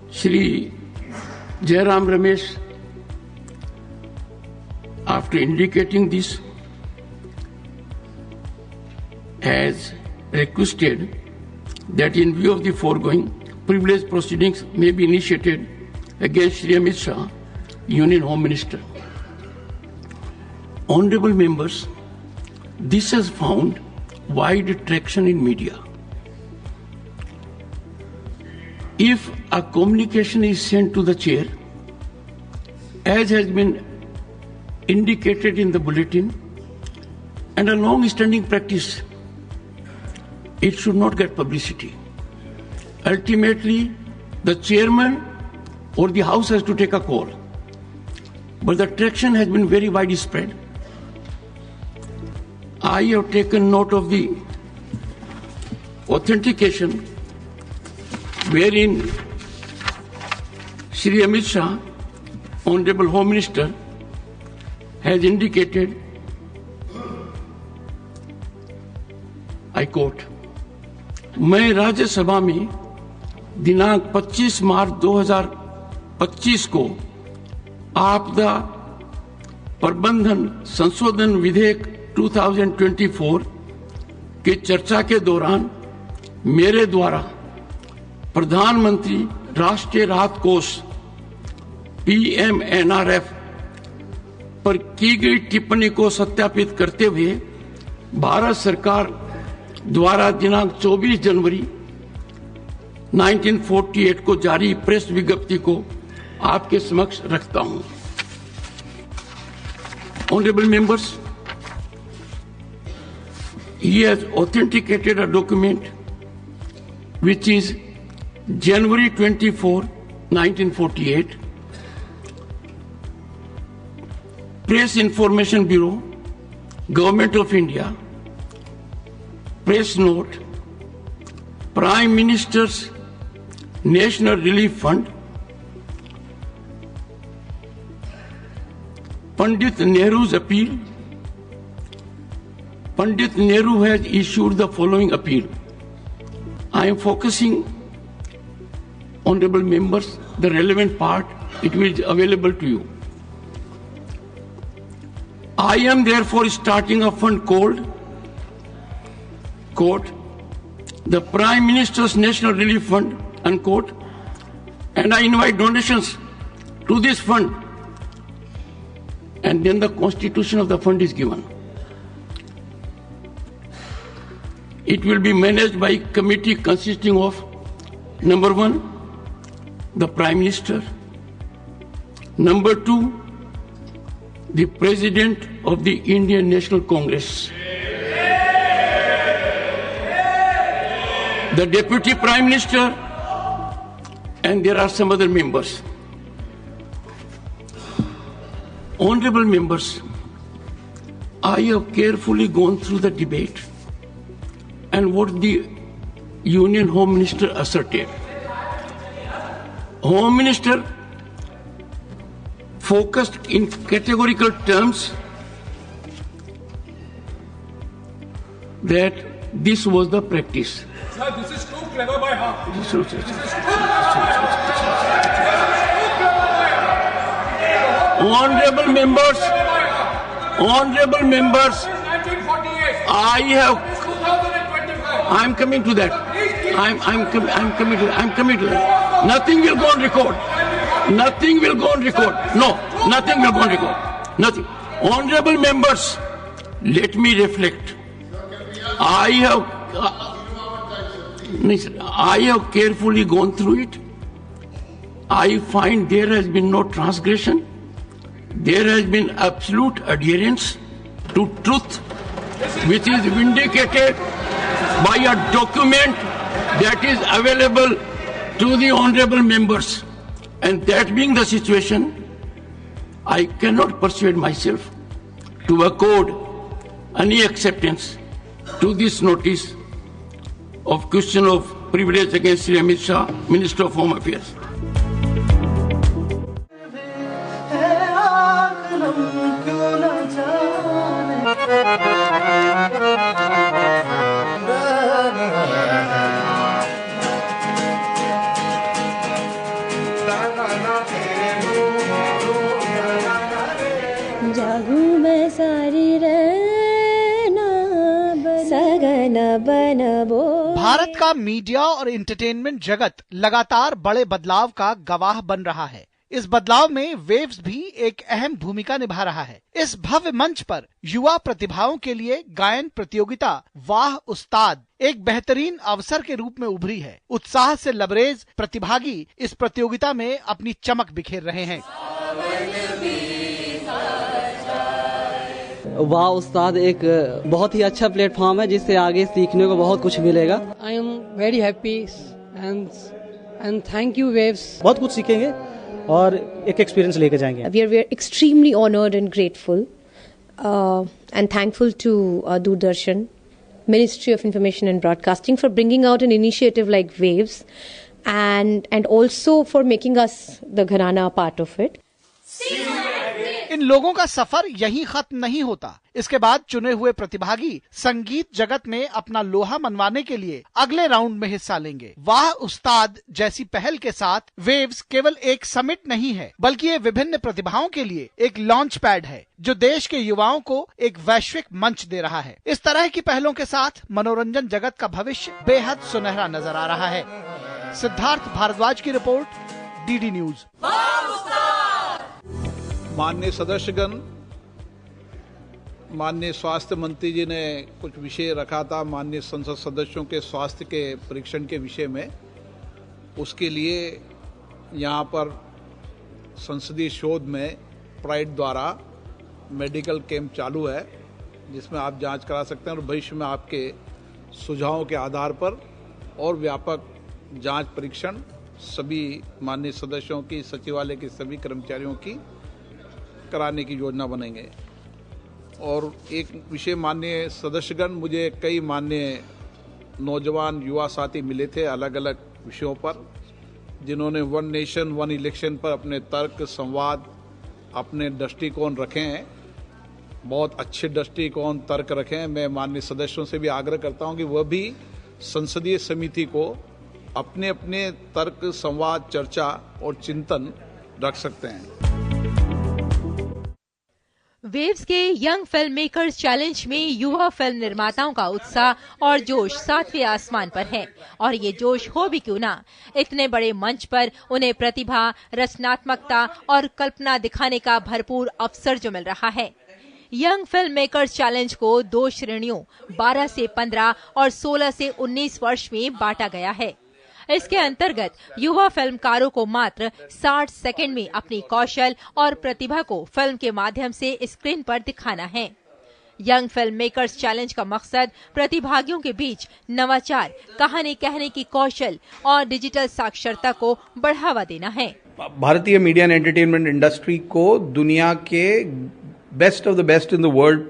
Shri Jairam Ramesh, after indicating this, has requested that in view of the foregoing, privilege proceedings may be initiated against Shri Amit Shah, Union Home Minister. Honorable members, this has found wide traction in media. If a communication is sent to the chair, as has been indicated in the bulletin, and a long-standing practice, it should not get publicity. Ultimately, the chairman or the House has to take a call. But the traction has been very widespread. I have taken note of the authentication wherein Shri Amit Shah, Honorable Home Minister, has indicated, I quote, मैं राज्य सभा में दिनांक 25 मार्च 2025 को आपदा प्रबंधन संशोधन विधेयक 2024 के चर्चा के दौरान मेरे द्वारा प्रधानमंत्री राष्ट्रीय राहत कोष PMNRF पर की गई टिप्पणी को सत्यापित करते हुए भारत सरकार द्वारा दिनांक 24 जनवरी 1948 को जारी प्रेस विज्ञप्ति को आपके समक्ष रखता हूं। Honorable members, he has authenticated a document which is January 24, 1948, Press Information Bureau, Government of India, Press Note, Prime Minister's National Relief Fund, Pandit Nehru's appeal. Pandit Nehru has issued the following appeal. I am focusing, honorable members, the relevant part, it will be available to you. I am therefore starting a fund called, quote, the Prime Minister's National Relief Fund, unquote, and I invite donations to this fund. And then the constitution of the fund is given. It will be managed by a committee consisting of, number 1, the Prime Minister, number 2, the President of the Indian National Congress, the Deputy Prime Minister, and there are some other members. Honorable members, I have carefully gone through the debate and what the Union Home Minister asserted. Home Minister focused in categorical terms that this was the practice. Sir, this is too clever by half. This is too clever by half. Honorable members, I'm coming to that. I'm coming to that. Nothing will go on record. Nothing will go on record. No, nothing will go on record. Nothing. Honorable members, let me reflect. I have carefully gone through it. I find there has been no transgression. There has been absolute adherence to truth, which is vindicated by a document that is available to the honorable members. And that being the situation, I cannot persuade myself to accord any acceptance to this notice of question of privilege against Sri Amit Shah, Minister of Home Affairs. Bharat का media और entertainment जगत लगातार बड़े बदलाव का गवाह बन रहा है। इस बदलाव में वेव्स भी एक अहम भूमिका निभा रहा है। इस भव्य मंच पर युवा प्रतिभाओं के लिए गायन प्रतियोगिता वाह उस्ताद एक बेहतरीन अवसर के रूप में उभरी है। उत्साह से लबरेज प्रतिभागी इस प्रतियोगिता में अपनी चमक बिखेर रहे हैं। वाह उस्ताद एक बहुत ही अच्छा प्लेटफॉर्म है जिससे आगे सीखने को बहुत कुछ मिलेगा। I am very happy and thank you waves. बहुत कुछ सीखेंगे और एक एक्सपीरियंस लेके जाएंगे। We are extremely honored and grateful and thankful to Doordarshan, Ministry of Information and Broadcasting for bringing out an initiative like Waves and also for making us the Gharana part of it. इन लोगों का सफर यहीं खत्म नहीं होता। इसके बाद चुने हुए प्रतिभागी संगीत जगत में अपना लोहा मनवाने के लिए अगले राउंड में हिस्सा लेंगे। वाह उस्ताद जैसी पहल के साथ वेव्स केवल एक समिट नहीं है, बल्कि ये विभिन्न प्रतिभाओं के लिए एक लॉन्च पैड है जो देश के युवाओं को एक वैश्विक मंच दे रहा है। इस तरह की पहलों के साथ मनोरंजन जगत का भविष्य बेहद सुनहरा नजर आ रहा है। सिद्धार्थ भारद्वाज की रिपोर्ट, डीडी न्यूज। माननीय सदस्यगण, माननीय स्वास्थ्य मंत्री जी ने कुछ विषय रखा था माननीय संसद सदस्यों के स्वास्थ्य के परीक्षण के विषय में। उसके लिए यहाँ पर संसदीय शोध में प्राइड द्वारा मेडिकल कैंप चालू है जिसमें आप जांच करा सकते हैं और भविष्य में आपके सुझावों के आधार पर और व्यापक जांच परीक्षण सभी माननीय सदस्यों की, सचिवालय के सभी कर्मचारियों की कराने की योजना बनेंगे। और एक विषय माननीय सदस्यगण, मुझे कई माननीय नौजवान युवा साथी मिले थे अलग अलग विषयों पर, जिन्होंने वन नेशन वन इलेक्शन पर अपने तर्क, संवाद, अपने दृष्टिकोण रखे हैं। बहुत अच्छे दृष्टिकोण, तर्क रखे हैं। मैं माननीय सदस्यों से भी आग्रह करता हूं कि वह भी संसदीय समिति को अपने अपने तर्क, संवाद, चर्चा और चिंतन रख सकते हैं। वेव्स के यंग फिल्म मेकर्स चैलेंज में युवा फिल्म निर्माताओं का उत्साह और जोश सातवें आसमान पर है। और ये जोश हो भी क्यों ना, इतने बड़े मंच पर उन्हें प्रतिभा, रचनात्मकता और कल्पना दिखाने का भरपूर अवसर जो मिल रहा है। यंग फिल्म मेकर्स चैलेंज को 2 श्रेणियों 12 से 15 और 16 से 19 वर्ष में बांटा गया है। इसके अंतर्गत युवा फिल्मकारों को मात्र 60 सेकंड में अपनी कौशल और प्रतिभा को फिल्म के माध्यम से स्क्रीन पर दिखाना है। यंग फिल्म मेकर्स चैलेंज का मकसद प्रतिभागियों के बीच नवाचार, कहानी कहने की कौशल और डिजिटल साक्षरता को बढ़ावा देना है। भारतीय मीडिया एंड एंटरटेनमेंट इंडस्ट्री को दुनिया के best of the best in the world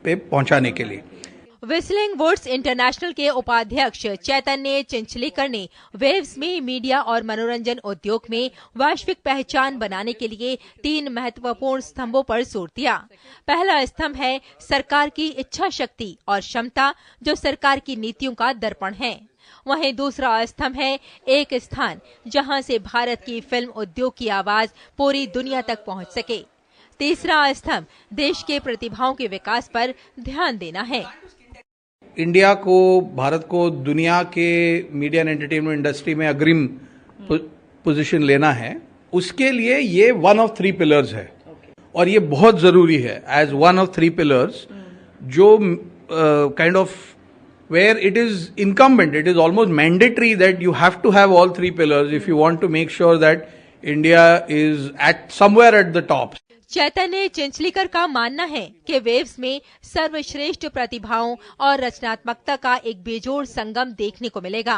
पे पहुंचाने के लिए व्हिस्लिंग वुड्स इंटरनेशनल के उपाध्यक्ष चैतन्य चिंचलीकर ने वेव्स में मीडिया और मनोरंजन उद्योग में वैश्विक पहचान बनाने के लिए 3 महत्वपूर्ण स्तंभों पर जोर दिया। पहला स्तंभ है सरकार की इच्छा शक्ति और क्षमता, जो सरकार की नीतियों का दर्पण है। वहीं दूसरा स्तंभ है एक स्थान, जहां से भारत की फिल्म उद्योग की आवाज पूरी दुनिया तक पहुंच सके। तीसरा स्तंभ देश के प्रतिभाओं के विकास पर ध्यान देना है। इंडिया को, भारत को दुनिया के मीडिया एंड एंटरटेनमेंट इंडस्ट्री में अग्रिम पोजीशन लेना है, उसके लिए ये वन ऑफ 3 पिलर्स है और ये बहुत जरूरी है एज वन ऑफ 3 पिलर्स, जो kind of where it is incumbent, it is almost mandatory that you have to have all 3 pillars if you want to make sure that India is at somewhere at the top. चैतन्य चिंचलीकर का मानना है कि waves में सर्वश्रेष्ठ प्रतिभाओं और रचनात्मकता का एक बेजोड़ संगम देखने को मिलेगा।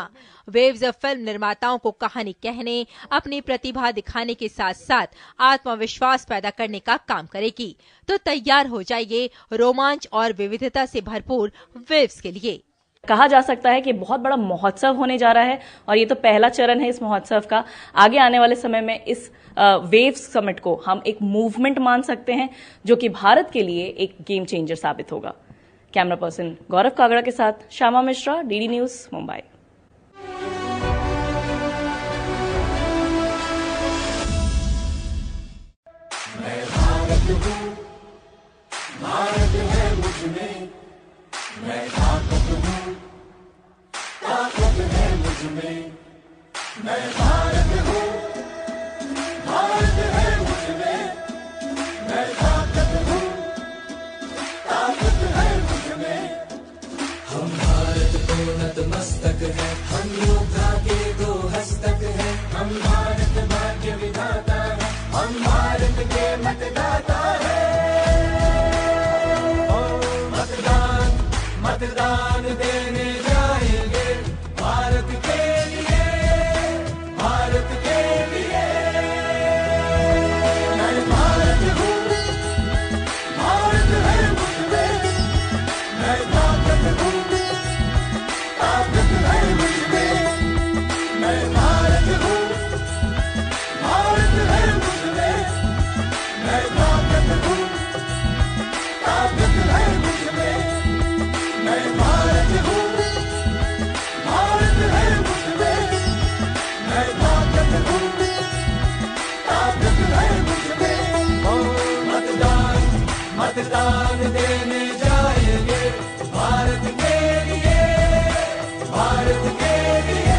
वेव्स फिल्म निर्माताओं को कहानी कहने, अपनी प्रतिभा दिखाने के साथ साथ आत्मविश्वास पैदा करने का काम करेगी। तो तैयार हो जाइए रोमांच और विविधता से भरपूर वेव्स के लिए। कहा जा सकता है कि बहुत बड़ा महोत्सव होने जा रहा है और ये तो पहला चरण है इस महोत्सव का। आगे आने वाले समय में इस वेव्स समिट को हम एक मूवमेंट मान सकते हैं, जो कि भारत के लिए एक गेम चेंजर साबित होगा। कैमरा पर्सन गौरव कागड़ा के साथ श्यामा मिश्रा, डीडी न्यूज, मुंबई। भारत है मुझमें, मैं ताकत हूँ, ताकत है मुझमें, मैं भारत हूँ, भारत है मुझमें, मैं ताकत हूँ, ताकत है मुझमें। हम भारत को नतमस्तक है, हम योद्धा के 2 हस्तक है, हम भारत भाग्य विधाता है, हम भारत के मतदाता है। मतदान देने जाएंगे भारत के लिए, भारत के लिए। मैं भारत हूँ, भारत है मुझमें, मैं ताकत हूँ, ताकत है मुझमें। मैं भारत हूँ, भारत है मुझमें, मैं ताकत हूँ, ताकत है मुझमें। मैं भारत हूँ, भारत है मुझमें, मैं ताकत हूँ, ताकत है मुझमें। मतदान, मतदान देने जाएंगे भारत के लिए, भारत के लिए।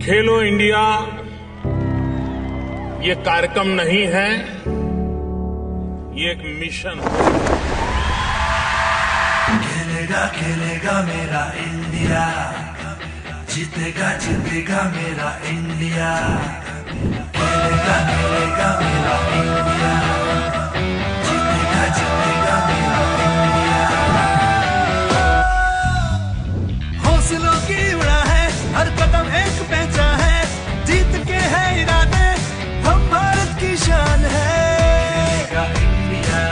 खेलो इंडिया ये कार्यक्रम नहीं है, ये एक मिशन है। खेलेगा खेलेगा मेरा इंडिया, जीतेगा जीतेगा मेरा इंडिया, खेलेगा खेलेगा मेरा इंडिया, जीतेगा जीतेगा मेरा इंडिया। हौसलों की उड़ा है, हर कदम एक पहचा है, जीत के है इरादे, हम भारत की शान है। जीतेगा इंडिया,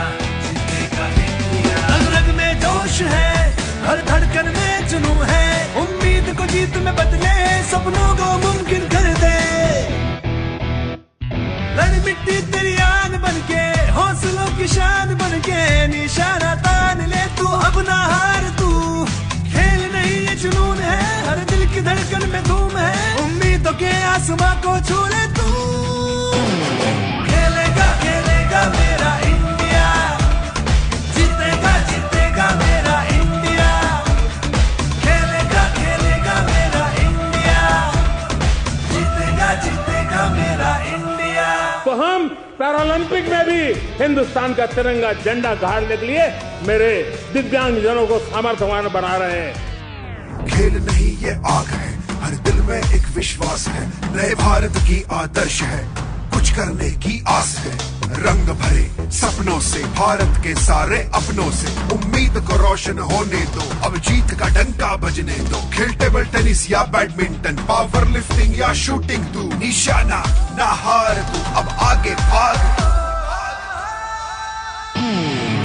जीतेगा इंडिया। रग रग में जोश है, हर धड़कन में जुनून है, उम्मीद को जीत में बदले, सपनों को मुमकिन कर दे। लड़ मिट्टी तेरी आन बनके, हौसलों की शान बनके, निशाना तान ले तू, अब ना हार तू। खेल नहीं ये जुनून है, हर दिल की धड़कन में धूम है, उम्मीदों के आसमां को छू ले तू। खेलेगा खेलेगा मेरा इंडिया, जीतेगा जीतेगा मेरा इंडिया, खेलेगा खेलेगा मेरा इंडिया, जीतेगा जीतेगा मेरा इंडिया। तो हम पैरालंपिक में भी हिंदुस्तान का तिरंगा झंडा गाड़ने के लिए मेरे दिव्यांगजनों को सामर्थ्यवान बना रहे हैं। खेल नहीं ये आग है, हर दिल में एक विश्वास है, नए भारत की आदर्श है, कुछ करने की आस है। रंग भरे सपनों से, भारत के सारे अपनों से, उम्मीद को रोशन होने दो, अब जीत का डंका बजने दो। खेल टेबल टेनिस या बैडमिंटन, पावर लिफ्टिंग या शूटिंग, तू निशाना ना हार तू, अब आगे भाग।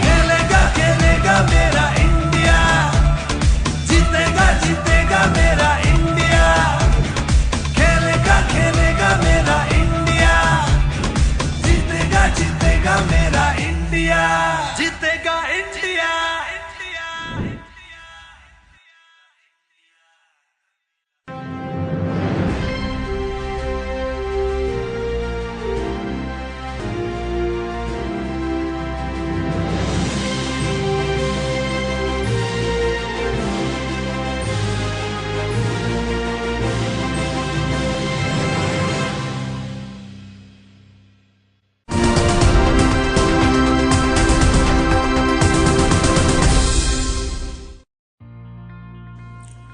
खेलेगा खेलेगा मेरा इंडिया, जीतेगा जीतेगा मेरा इंडिया, खेलेगा खेलेगा मेरा इंडिया, जीतेगा जीतेगा मेरा इंडिया, जीतेगा इंडिया।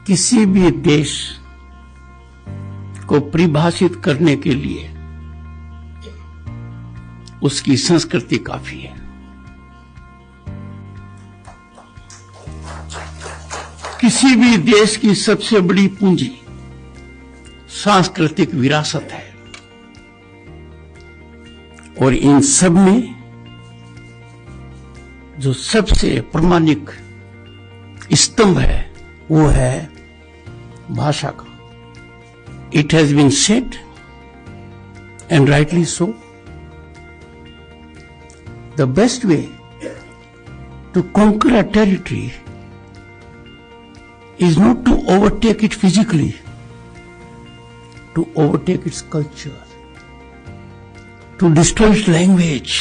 किसी भी देश को परिभाषित करने के लिए उसकी संस्कृति काफी है। किसी भी देश की सबसे बड़ी पूंजी सांस्कृतिक विरासत है, और इन सब में जो सबसे प्रामाणिक स्तंभ है वो है भाषा का। It has been said, and rightly so, the best way to conquer a territory is not to overtake it physically, to overtake its culture, to destroy its language.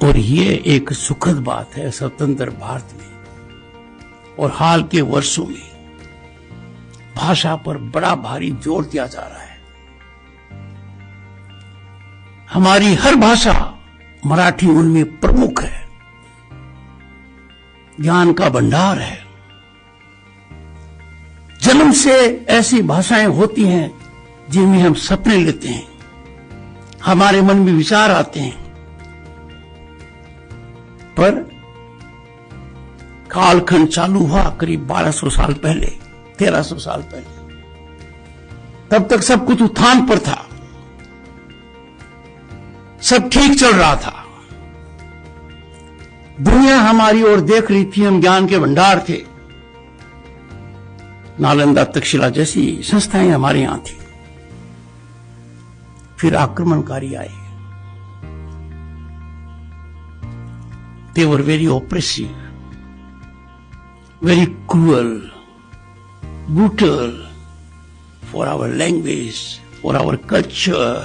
और ये एक सुखद बात है स्वतंत्र भारत में, और हाल के वर्षों में भाषा पर बड़ा भारी जोर दिया जा रहा है। हमारी हर भाषा, मराठी उनमें प्रमुख है, ज्ञान का भंडार है। जन्म से ऐसी भाषाएं होती हैं जिनमें हम सपने लेते हैं, हमारे मन में विचार आते हैं, पर कालखंड चालू हुआ करीब 1200 साल पहले, 1300 साल पहले। तब तक सब कुछ उत्थान पर था, सब ठीक चल रहा था, दुनिया हमारी ओर देख रही थी, हम ज्ञान के भंडार थे। नालंदा तक्षशिला जैसी संस्थाएं हमारे यहां थी। फिर आक्रमणकारी आए, they were very oppressive, very cruel, brutal for our language, for our culture,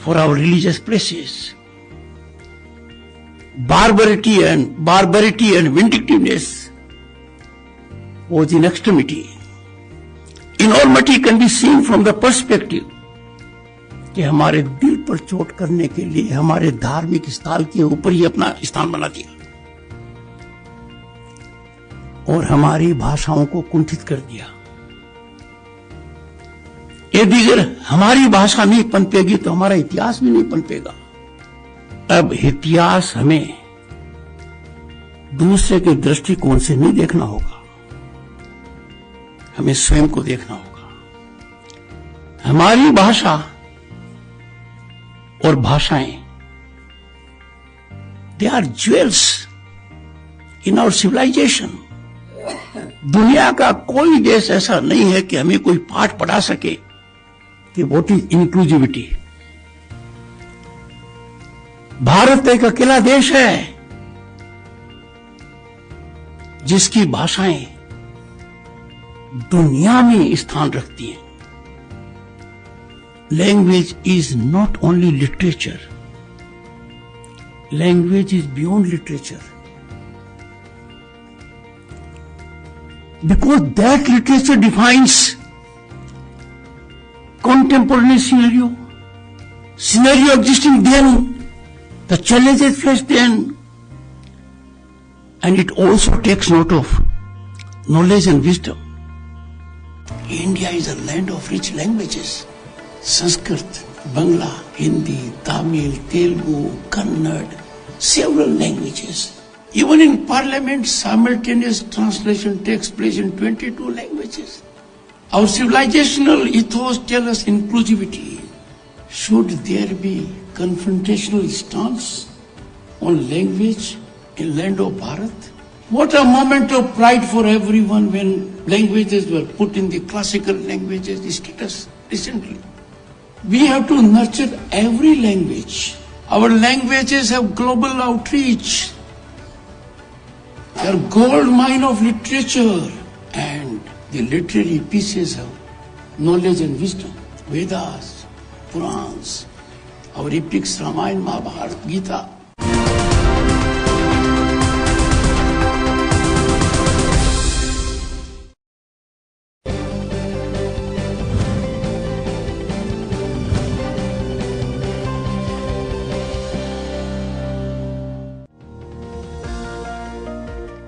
for our religious places. Barbarity and vindictiveness was in extremity. Enormity can be seen from the perspective कि हमारे दिल पर चोट करने के लिए हमारे धार्मिक स्थल के ऊपर ही अपना स्थान बना दिया और हमारी भाषाओं को कुंठित कर दिया। यदि अगर हमारी भाषा नहीं पनपेगी तो हमारा इतिहास भी नहीं पनपेगा। अब इतिहास हमें दूसरे के दृष्टिकोण से नहीं देखना होगा, हमें स्वयं को देखना होगा। हमारी भाषा और भाषाएं, they are jewels in our civilization. दुनिया का कोई देश ऐसा नहीं है कि हमें कोई पाठ पढ़ा सके कि व्हाट इज इंक्लूसिविटी। भारत एक अकेला देश है जिसकी भाषाएं दुनिया में स्थान रखती हैं। Language is not only literature. Language is beyond literature. Because that literature defines contemporary scenario existing then, the challenges faced then, and it also takes note of knowledge and wisdom. India is a land of rich languages. Sanskrit, Bangla, Hindi, Tamil, Telugu, Kannada, several languages. Even in parliament, simultaneous translation takes place in 22 languages. Our civilizational ethos tells us inclusivity. Should there be confrontational stance on language in land of Bharat? What a moment of pride for everyone when languages were put in the classical languages status recently. We have to nurture every language. Our languages have global outreach. They are gold mine of literature and the literary pieces of knowledge and wisdom. Vedas, Purans, our epics, Ramayana, Mahabharata, Gita.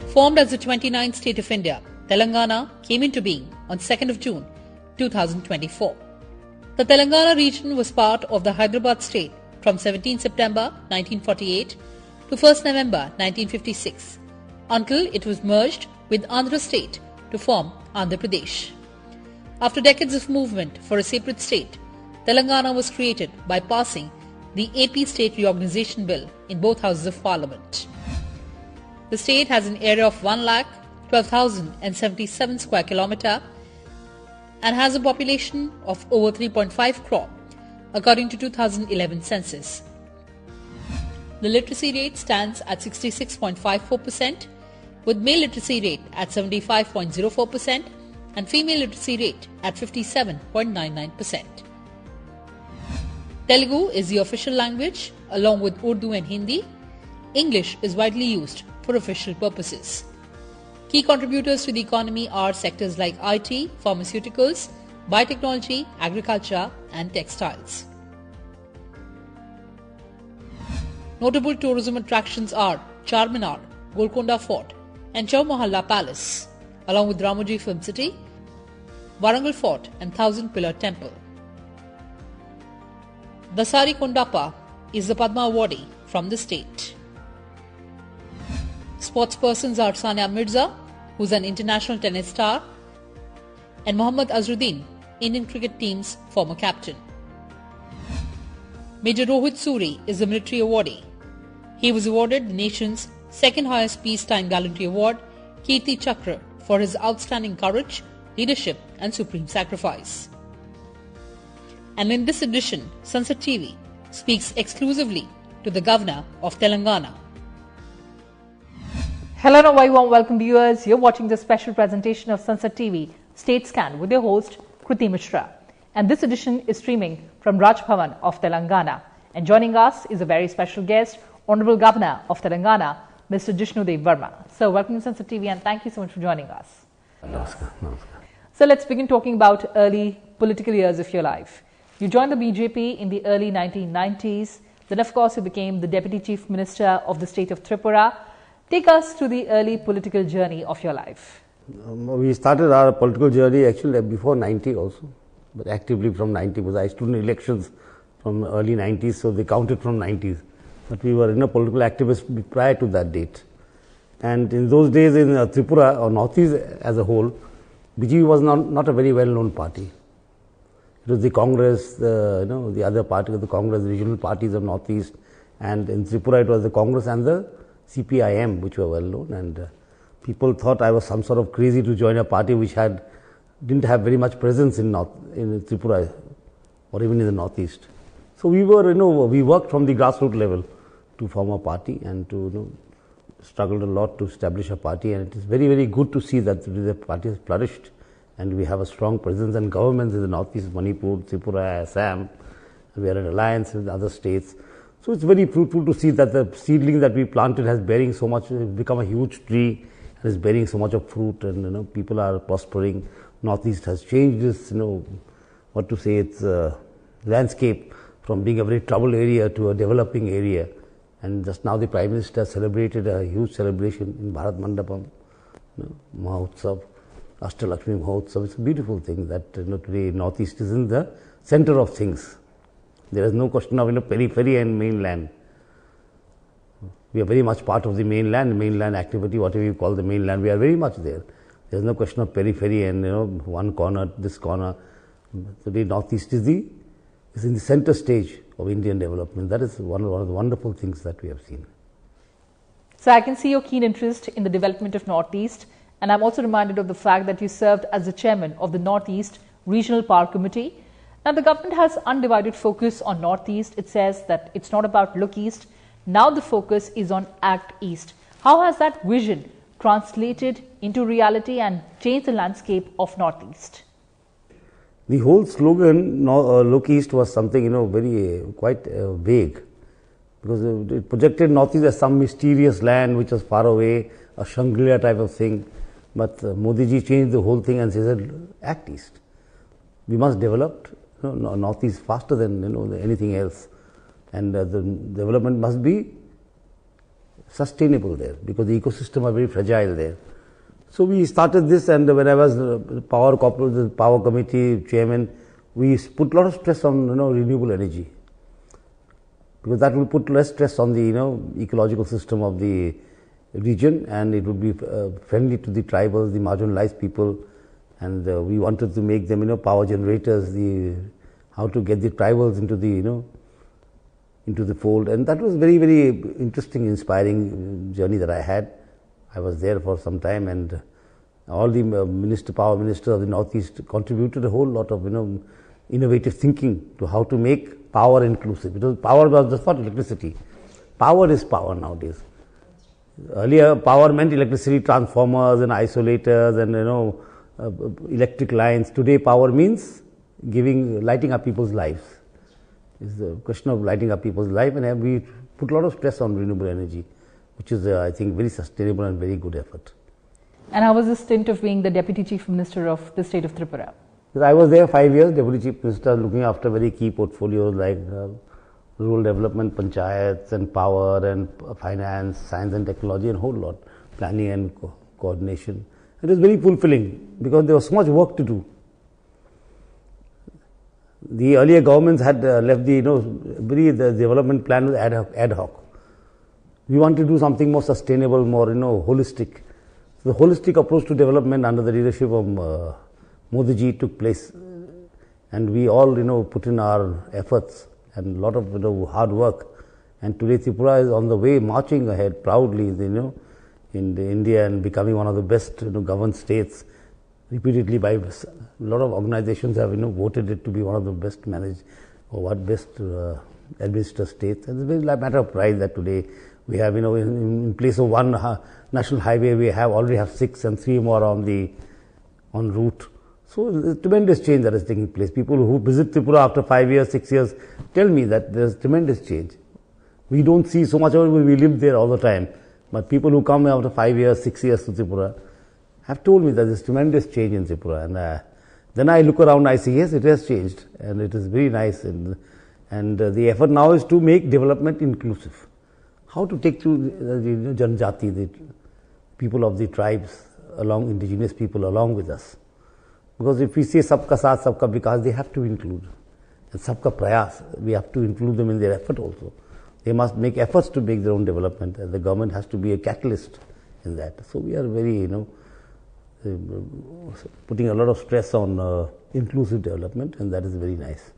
Formed as the 29th state of India, Telangana came into being on 2nd of June 2024. The Telangana region was part of the Hyderabad state from 17 September 1948 to 1st November 1956 until it was merged with Andhra state to form Andhra Pradesh. After decades of movement for a separate state, Telangana was created by passing the AP State Reorganization Bill in both houses of parliament. The state has an area of 1,12,077 square kilometre and has a population of over 3.5 crore according to 2011 census. The literacy rate stands at 66.54%, with male literacy rate at 75.04% and female literacy rate at 57.99%. Telugu is the official language along with Urdu and Hindi. English is widely used for official purposes. Key contributors to the economy are sectors like IT, pharmaceuticals, biotechnology, agriculture and textiles. Notable tourism attractions are Charminar, Golconda Fort and Chau Mahalla Palace, along with Ramoji Film City, Warangal Fort and Thousand Pillar Temple. Dasari Kondappa is the Padma awardee from the state. Sportspersons are Sania Mirza, who is an international tennis star, and Mohammad Azharuddin, Indian cricket team's former captain. Major Rohit Suri is the military awardee. He was awarded the nation's second highest peacetime gallantry award, Kirti Chakra, for his outstanding courage, leadership and supreme sacrifice. And in this edition, Sansad TV speaks exclusively to the Governor of Telangana. Hello and a very warm welcome viewers. You're watching this special presentation of Sansad TV State Scan with your host Kriti Mishra. And this edition is streaming from Raj Bhavan of Telangana. And joining us is a very special guest, Honorable Governor of Telangana, Mr. Jishnudev Verma. So welcome to Sansad TV and thank you so much for joining us. Namaskar. So let's begin talking about early political years of your life. You joined the BJP in the early 1990s. Then of course you became the Deputy Chief Minister of the state of Tripura. Take us to the early political journey of your life. We started our political journey actually before 90 also, but actively from 90 because I stood in elections from early 90s, so they counted from 90s. But we were political activists prior to that date. And in those days in Tripura or Northeast as a whole, BJP was not a very well-known party. It was the Congress, the other party of the Congress, regional parties of Northeast, and in Tripura it was the Congress and the CPIM, which were well known, and people thought I was some sort of crazy to join a party which didn't have very much presence in Tripura or even in the Northeast. So we were, we worked from the grassroots level to form a party and to struggled a lot to establish a party, and it is very, very good to see that the party has flourished and we have a strong presence and governments in the Northeast, Manipur, Tripura, Assam, and we are in alliance with other states. So it's very fruitful to see that the seedling that we planted has bearing so much, become a huge tree and is bearing so much of fruit, and people are prospering. Northeast has changed its, its landscape from being a very troubled area to a developing area. And just now the Prime Minister celebrated a huge celebration in Bharat Mandapam, Mahotsav, Ashtalakshmi Mahotsav. It's a beautiful thing that today Northeast is in the center of things. There is no question of periphery and mainland. We are very much part of the mainland activity, whatever you call the mainland. We are very much there. There is no question of periphery and one corner, this corner. Today, Northeast is in the center stage of Indian development. That is one of the wonderful things that we have seen. So I can see your keen interest in the development of Northeast, and I'm also reminded of the fact that you served as the chairman of the Northeast Regional Power Committee. Now the government has undivided focus on Northeast. It says that it's not about look east. Now the focus is on act east. How has that vision translated into reality and changed the landscape of Northeast? The whole slogan, look east, was something, very quite vague, because it projected Northeast as some mysterious land which was far away, a Shangri-La type of thing. But Modi ji changed the whole thing and said, act east. We must develop Northeast faster than anything else, and the development must be sustainable there, because the ecosystem are very fragile there. So we started this, and when I was power committee chairman, we put a lot of stress on renewable energy, because that will put less stress on the ecological system of the region, and it would be friendly to the tribals, the marginalized people, and we wanted to make them power generators, how to get the tribals into the fold, and that was very, very interesting, inspiring journey that I had. I was there for some time, and all the power ministers of the Northeast contributed a whole lot of innovative thinking to how to make power inclusive. Because power was just not electricity. Power is power nowadays. Earlier, power meant electricity transformers and isolators and electric lines. Today, power means lighting up people's lives. It's the question of lighting up people's life, and we put a lot of stress on renewable energy, which is, I think, very sustainable and very good effort. And how was the stint of being the Deputy Chief Minister of the state of Tripura? I was there 5 years, Deputy Chief Minister, looking after very key portfolios like rural development, panchayats and power and finance, science and technology, and a whole lot, planning and coordination. It was very fulfilling, because there was so much work to do. The earlier governments had left the development plan was ad hoc. We want to do something more sustainable, more holistic. So the holistic approach to development under the leadership of Modi ji took place, and we all put in our efforts and a lot of hard work. And today Tripura is on the way, marching ahead proudly, in India, and becoming one of the best governed states. Repeatedly, by a lot of organizations have voted it to be one of the best managed or best administered states. And it's a very matter of pride that today we have in place of one national highway, we already have 6 and 3 more en route. So there's a tremendous change that is taking place. People who visit Tripura after 5 years, 6 years tell me that there's tremendous change. We don't see so much of it, we live there all the time. But people who come after 5 years, 6 years to Tripura have told me that there's tremendous change in Tripura. And then I look around, I see, yes, it has changed, and it is very nice. And the effort now is to make development inclusive. How to take to the Janjati, the people of the tribes, indigenous people along with us. Because if we say Sabka Saath, Sabka Vikas, they have to include. And Sabka Prayas, we have to include them in their effort also. They must make efforts to make their own development, and the government has to be a catalyst in that. So we are very, putting a lot of stress on inclusive development, and that is very nice.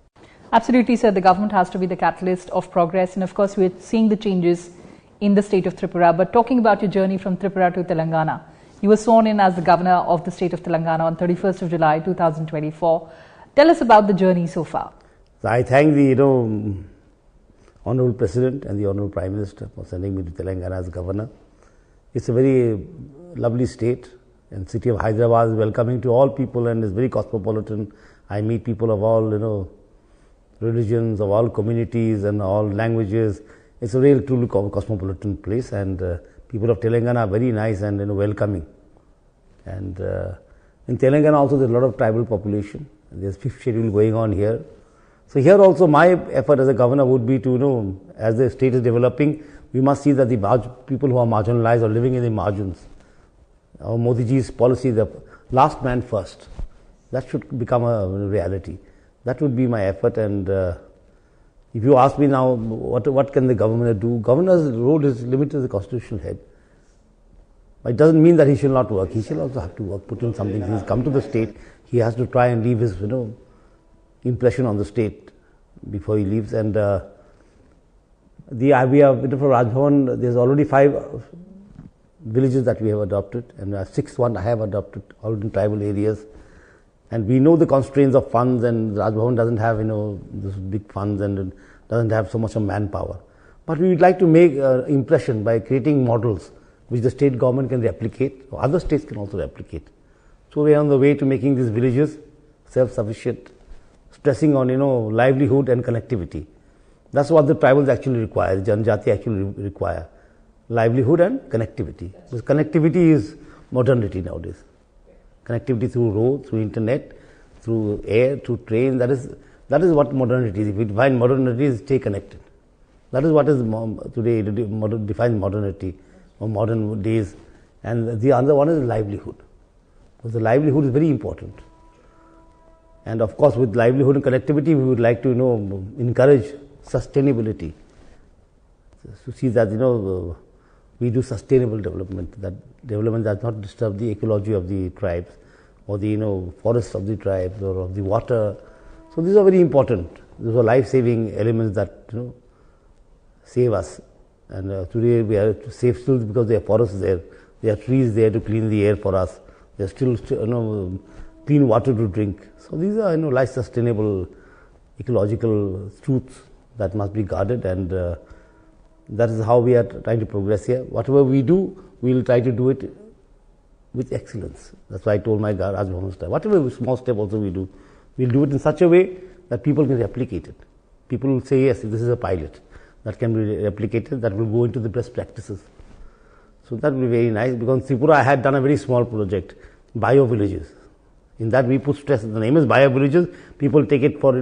Absolutely, sir. The government has to be the catalyst of progress, and of course we are seeing the changes in the state of Tripura. But talking about your journey from Tripura to Telangana, you were sworn in as the governor of the state of Telangana on 31st of July 2024. Tell us about the journey so far. So I thank the Honorable President and the Honorable Prime Minister for sending me to Telangana as governor. It's a very lovely state, and city of Hyderabad is welcoming to all people and is very cosmopolitan. I meet people of all religions, of all communities and all languages. It's a real truly cosmopolitan place, and people of Telangana are very nice and welcoming. And in Telangana also there's a lot of tribal population. There's 5th schedule going on here. So here also my effort as a governor would be to, as the state is developing, we must see that the people who are marginalized or living in the margins, our Modi ji's policy, the last man first, that should become a reality. That would be my effort, and If you ask me now, what can the governor do? Governor's role is limited to the constitutional head. But it doesn't mean that he shall not work. He shall also have to work, put in something. He's come to the state. He has to try and leave his, impression on the state before he leaves. And we have, for Raj Bhavan, there's already 5 villages that we have adopted, and a 6th one I have adopted, all in tribal areas. And we know the constraints of funds, and Raj Bhavan doesn't have, those big funds and doesn't have so much of manpower. But we would like to make impression by creating models which the state government can replicate, or other states can also replicate. So we are on the way to making these villages self-sufficient, stressing on, livelihood and connectivity. That's what the tribals actually require, Janjati actually require. Livelihood and connectivity. Because connectivity is modernity nowadays. Connectivity through road, through internet, through air, through train, that is what modernity is. If we define modernity is stay connected. That is what is today defines modernity or modern days. And the other one is livelihood. Because the livelihood is very important. And of course, with livelihood and connectivity, we would like to encourage sustainability. To see that we do sustainable development. That development does not disturb the ecology of the tribes, or the forests of the tribes, or of the water. So these are very important. These are life-saving elements that save us. And today we are safe still because there are forests there, there are trees there to clean the air for us. There are still clean water to drink. So these are life sustainable ecological truths that must be guarded, and that is how we are trying to progress here. Whatever we do, we will try to do it with excellence. That's why I told my Raj Bhavan staff, whatever small step also we do, we'll do it in such a way that people can replicate it. People will say, yes, this is a pilot that can be replicated, that will go into the best practices. So that will be very nice, because in Tripura I had done a very small project, bio villages. In that we put stress, the name is bio villages, people take it for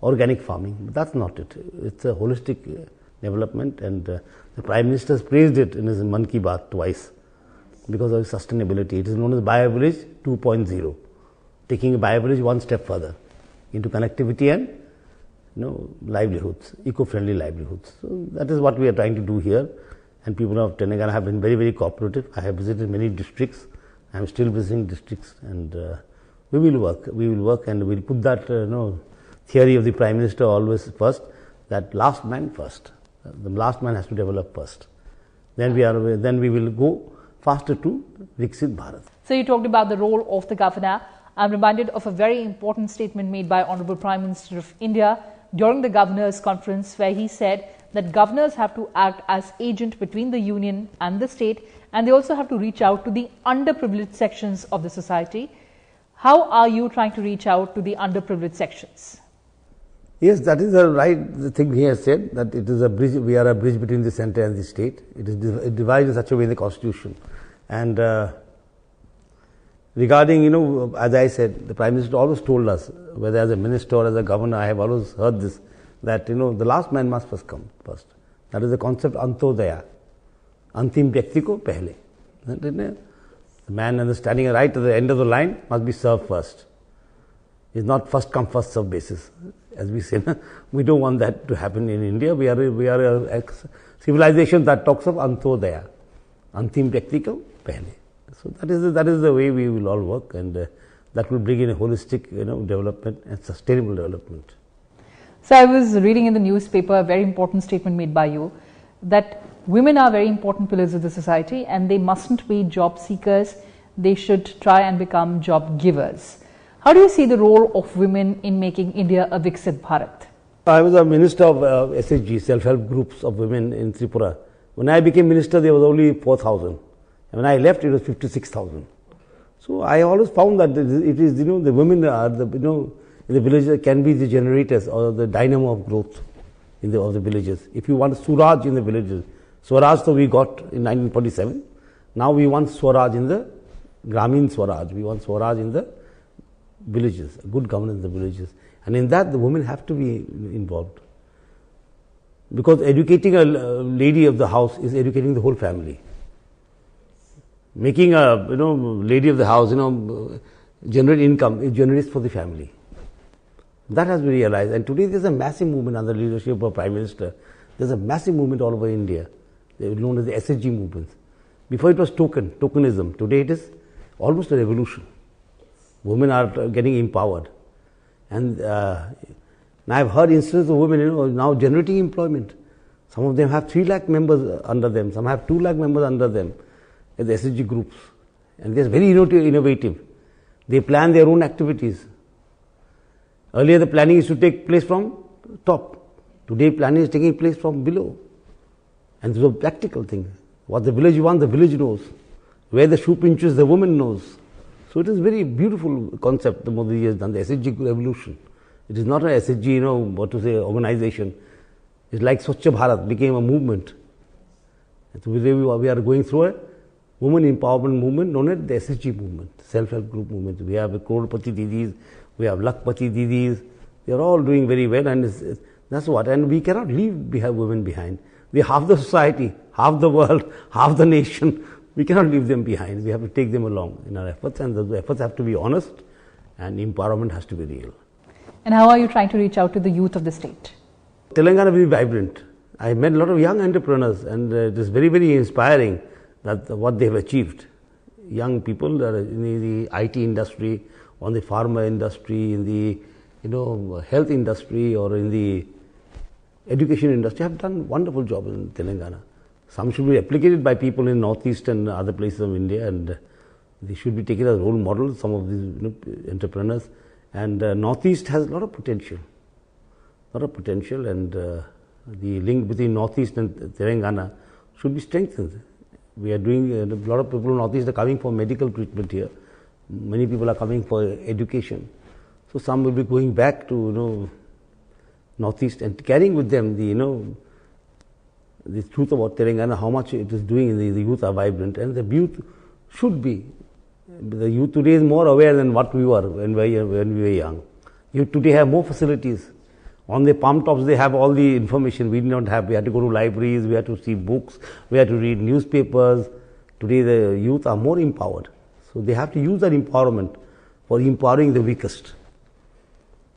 organic farming, but that's not it. It's a holistic development, and the Prime Minister has praised it in his Mann Ki Baat twice because of its sustainability. It is known as Bio Village 2.0, taking a bio village one step further into connectivity and livelihoods, eco-friendly livelihoods. So that is what we are trying to do here, and people of Telangana have been very, very cooperative. I have visited many districts. I am still visiting districts, and we will work, and we will put that theory of the Prime Minister always first, that last man first. The last man has to develop first. Then we will go faster to Viksit Bharat. So you talked about the role of the governor. I'm reminded of a very important statement made by Honorable Prime Minister of India during the Governors' Conference, where he said that governors have to act as agent between the union and the state, and they also have to reach out to the underprivileged sections of the society. How are you trying to reach out to the underprivileged sections? Yes, that is the right thing he has said, that it is a bridge. We are a bridge between the centre and the state. It is divided in such a way in the Constitution. And regarding, as I said, the Prime Minister always told us, whether as a minister or as a governor, I have always heard this, that the last man must first come first. That is the concept Antodaya. Antim Vyakti ko pehle. The man standing right at the end of the line must be served first. It's not first come first serve basis. As we say, we don't want that to happen in India. We are a civilization that talks of Antodaya. Antim Vyakti ko pehle. So that is the way we will all work, and that will bring in a holistic development and sustainable development. So I was reading in the newspaper a very important statement made by you, that women are very important pillars of the society, and they mustn't be job seekers. They should try and become job givers. How do you see the role of women in making India a Viksit Bharat? I was a minister of SHG, self-help groups of women in Tripura. When I became minister, there was only 4,000. And when I left, it was 56,000. So I always found that it is, the women are in the villages can be the generators or the dynamo of growth of the villages. If you want Suraj in the villages, Swaraj so we got in 1947. Now we want Swaraj in the Gramin Swaraj. We want Swaraj in the villages, good governance in the villages. And in that, the women have to be involved. Because educating a lady of the house is educating the whole family. Making a lady of the house generate income, it generates for the family. That has been realized. And today there's a massive movement under the leadership of Prime Minister. There's a massive movement all over India. They're known as the SSG movement. Before it was tokenism. Today it is almost a revolution. Women are getting empowered. And now I've heard instances of women, now generating employment. Some of them have 3 lakh members under them. Some have 2 lakh members under them as SSG groups. And they're very innovative. They plan their own activities. Earlier the planning used to take place from top. Today planning is taking place from below. And this is a practical thing. What the village wants, the village knows. Where the shoe pinches, the woman knows. So it is very beautiful concept the Modi has done, the SSG revolution. It is not an SSG, organization. It's like Swachh Bharat became a movement. And so we are going through a women empowerment movement known as the SSG movement, self-help group movement. We have Crorepati Didis, we have Lakhpati Didis. They are all doing very well, and that's what. And we cannot leave women behind. They are half the society, half the world, half the nation. We cannot leave them behind. We have to take them along in our efforts, and the efforts have to be honest, and empowerment has to be real. And how are you trying to reach out to the youth of the state? Telangana is very vibrant. I met a lot of young entrepreneurs, and it is very, very inspiring that what they have achieved. Young people that are in the IT industry, or in the pharma industry, in the health industry, or in the education industry have done a wonderful job in Telangana. Some should be replicated by people in Northeast and other places of India, and they should be taken as role models, some of these entrepreneurs. And Northeast has a lot of potential. And the link between Northeast and Telangana should be strengthened. We are doing, a lot of people in Northeast are coming for medical treatment here. Many people are coming for education. So some will be going back to, Northeast and carrying with them the truth about Telangana, how much it is doing. The youth are vibrant, and the youth should be. The youth today is more aware than what we were when we were young. You today have more facilities. On the palm tops, they have all the information we did not have. We had to go to libraries, we had to see books, we had to read newspapers. Today, the youth are more empowered. So they have to use that empowerment for empowering the weakest.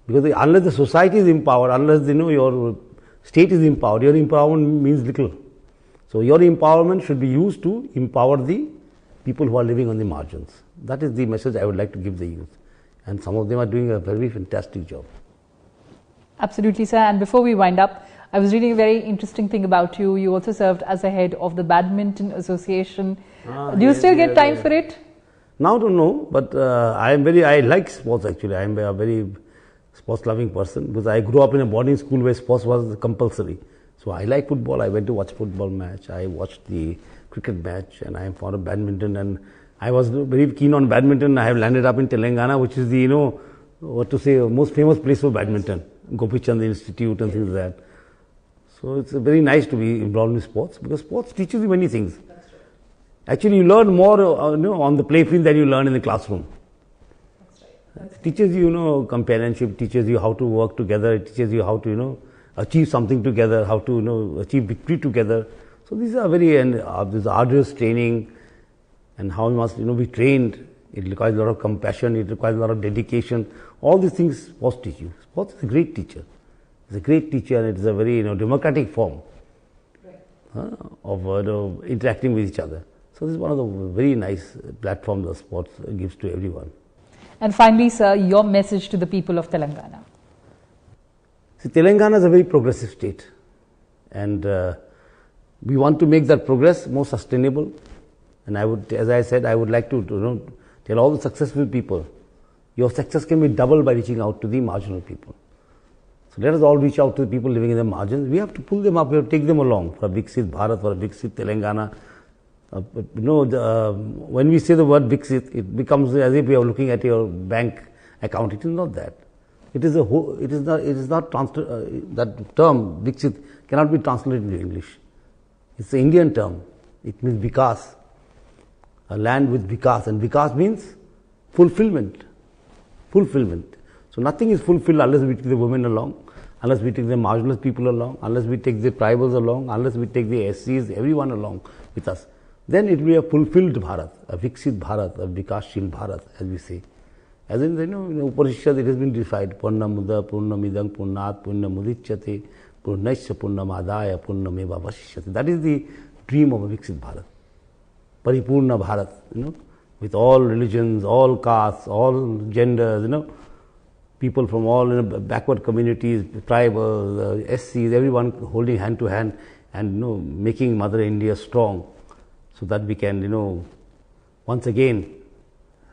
Because unless the society is empowered, unless your state is empowered, your empowerment means little. So your empowerment should be used to empower the people who are living on the margins. That is the message I would like to give the youth. And some of them are doing a very fantastic job. Absolutely, sir. And before we wind up, I was reading a very interesting thing about you. You also served as the head of the Badminton Association. Do you still get time for it? Now don't know, but I like sports actually. I am a very sports loving person because I grew up in a boarding school where sports was compulsory. So I like football. I went to watch football match. I watched the cricket match, and I am fond of badminton. And I was very keen on badminton. I have landed up in Telangana, which is the most famous place for badminton. Gopichand Institute and things like that. So it's very nice to be involved in sports because sports teaches you many things. Actually, you learn more on the playfield than you learn in the classroom. It teaches you, companionship, teaches you how to work together, it teaches you how to, achieve something together, how to, achieve victory together. So these are very this arduous training, and how you must, be trained. It requires a lot of compassion, it requires a lot of dedication. All these things sports teach you. Sports is a great teacher. It's a great teacher, and it is a very, democratic form of interacting with each other. So this is one of the very nice platforms that sports gives to everyone. And finally, sir, your message to the people of Telangana. See, Telangana is a very progressive state, and we want to make that progress more sustainable. And I would, as I said, I would like to tell all the successful people, your success can be doubled by reaching out to the marginal people. So let us all reach out to the people living in the margins. We have to pull them up, we have to take them along for a Viksit Bharat, for a Viksit Telangana. When we say the word Viksit, it becomes as if we are looking at your bank account. It is not that. It is not that term Viksit cannot be translated into English. It's an Indian term. It means Vikas, a land with Vikas, and Vikas means fulfillment. So nothing is fulfilled unless we take the women along, unless we take the marginalized people along, unless we take the tribals along, unless we take the SCs, everyone along with us. Then it will be a fulfilled Bharat, a Viksit Bharat, a Vikashshil Bharat, as we say. As in, in Upanishad, it has been defined, Purnamudha, Purnamidang, Purnat, Purnamudichyate, Purnasya, Purnamadaya, Purnameva Vashishyate. That is the dream of a Viksit Bharat. Paripurna Bharat, with all religions, all castes, all genders, people from all backward communities, tribal, SCs, everyone holding hand to hand and making Mother India strong, so that we can once again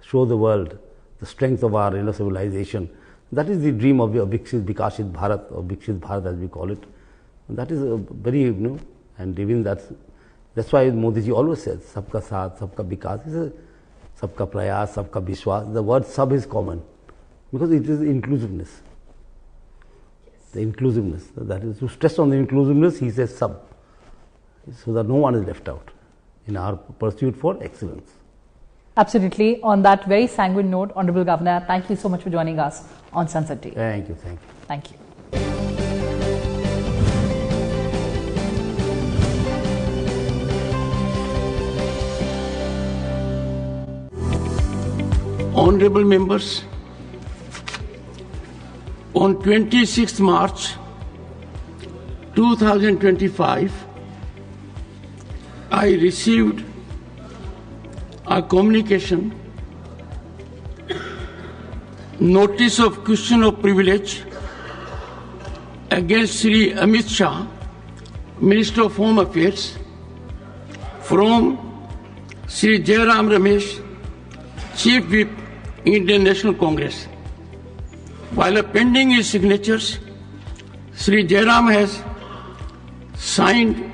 show the world the strength of our civilization. That is the dream of Viksit Vikashit Bharat, or Viksit Bharat as we call it. And that is a very and even that's why Modi ji always says sabka saath, sabka vikas, sabka prayas, sabka vishwas. The word sab is common because it is inclusiveness. The inclusiveness, that is to stress on the inclusiveness, he says sab, so that no one is left out in our pursuit for excellence. Absolutely. On that very sanguine note, Honorable Governor, thank you so much for joining us on Sansad TV. Thank you. Thank you. Thank you. Honorable members, on 26th March 2025, I received a communication, notice of question of privilege against Sri Amit Shah, Minister of Home Affairs, from Sri Jairam Ramesh, Chief Whip, Indian National Congress. While appending his signatures, Sri Jairam has signed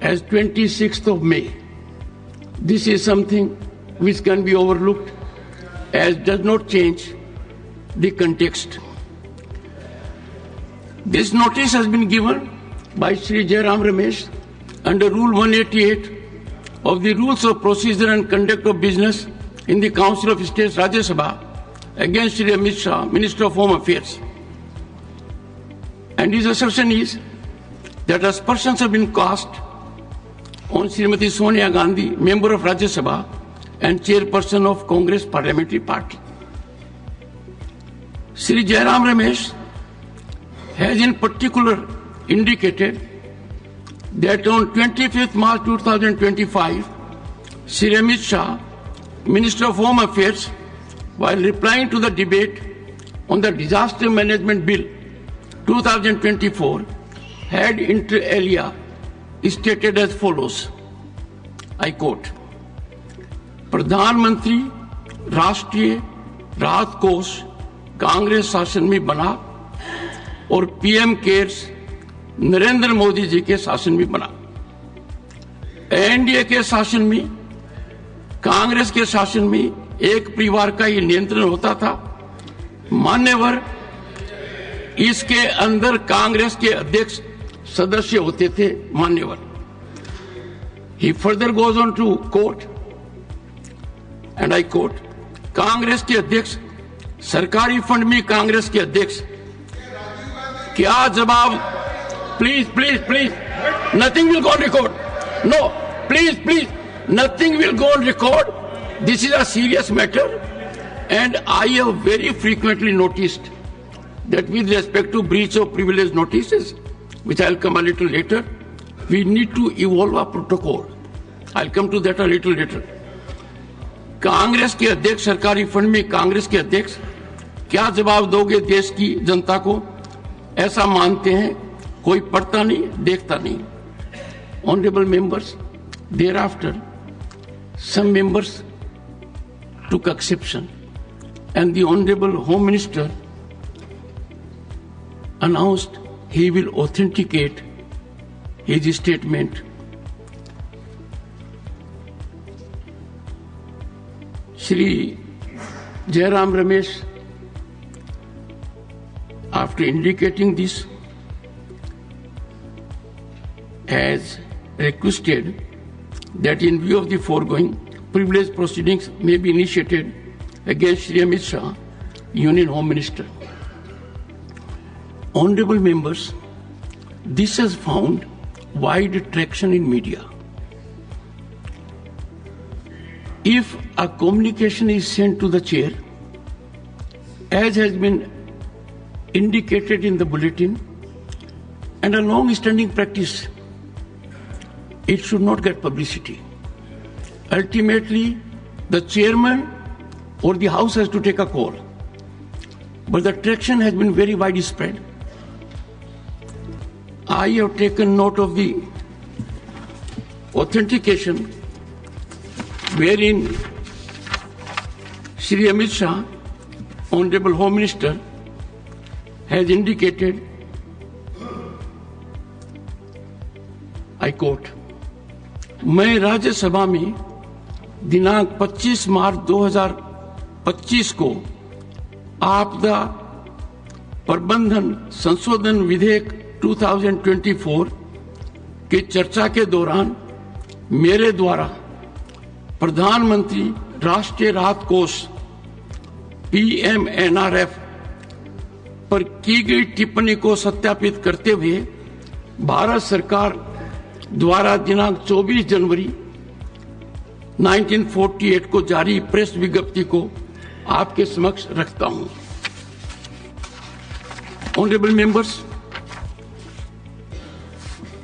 as 26th of May. This is something which can be overlooked as does not change the context. This notice has been given by Sri Jairam Ramesh under Rule 188 of the Rules of Procedure and Conduct of Business in the Council of States Rajya Sabha against Sri Amit Shah, Minister of Home Affairs. And his assertion is that aspersions have been cast on Srimati Sonia Gandhi, member of Rajya Sabha and chairperson of Congress Parliamentary Party. Sri Jairam Ramesh has in particular indicated that on 25th March 2025, Sri Amit Shah, Minister of Home Affairs, while replying to the debate on the Disaster Management Bill 2024, had inter alia stated as follows, I quote, प्रधानमंत्री राष्ट्रीय राहत कोष कांग्रेस शासन में बना और PM cares Narendra Modi ji के शासन में बना। एनडीए के शासन में, कांग्रेस के शासन में एक परिवार का ही नियंत्रण होता था। मान्यवर इसके अंदर कांग्रेस के अध्यक्ष सदस्य होते थे, मान्यवर। He further goes on to quote, and I quote, Congress के अध्यक्ष, सरकारी फंड में कांग्रेस के अध्यक्ष, क्या जवाब, please please please, nothing will go on record, no please please, nothing will go on record, this is a serious matter and I have very frequently noticed that with respect to breach of privilege notices, which I'll come a little later, we need to evolve our protocol. I'll come to that a little later. Congress के अध्यक्ष, सरकारी fund में कांग्रेस के अध्यक्ष, क्या जवाब दोगे देश की जनता को? ऐसा मानते हैं, कोई पढ़ता नहीं, देखता नहीं. Honorable members, thereafter, some members took exception, and the Honorable Home Minister announced he will authenticate his statement. Shri Jairam Ramesh, after indicating this, has requested that in view of the foregoing, privilege proceedings may be initiated against Shri Amit Shah, Union Home Minister. Honorable members, this has found wide traction in media. if a communication is sent to the chair, as has been indicated in the bulletin, and a long-standing practice, it should not get publicity. Ultimately, the chairman or the house has to take a call. But the traction has been very widespread. I have taken note of the authentication wherein Shri Amit Shah, Honorable Home Minister, has indicated, I quote, मैं राज्य सभा में दिनांक 25 मार्च 2025 को आपदा प्रबंधन संशोधन विधेयक 2024 के चर्चा के दौरान मेरे द्वारा प्रधानमंत्री राष्ट्रीय राहत कोष PMNRF पर की गई टिप्पणी को सत्यापित करते हुए भारत सरकार द्वारा दिनांक 24 जनवरी 1948 को जारी प्रेस विज्ञप्ति को आपके समक्ष रखता हूं। Honorable members,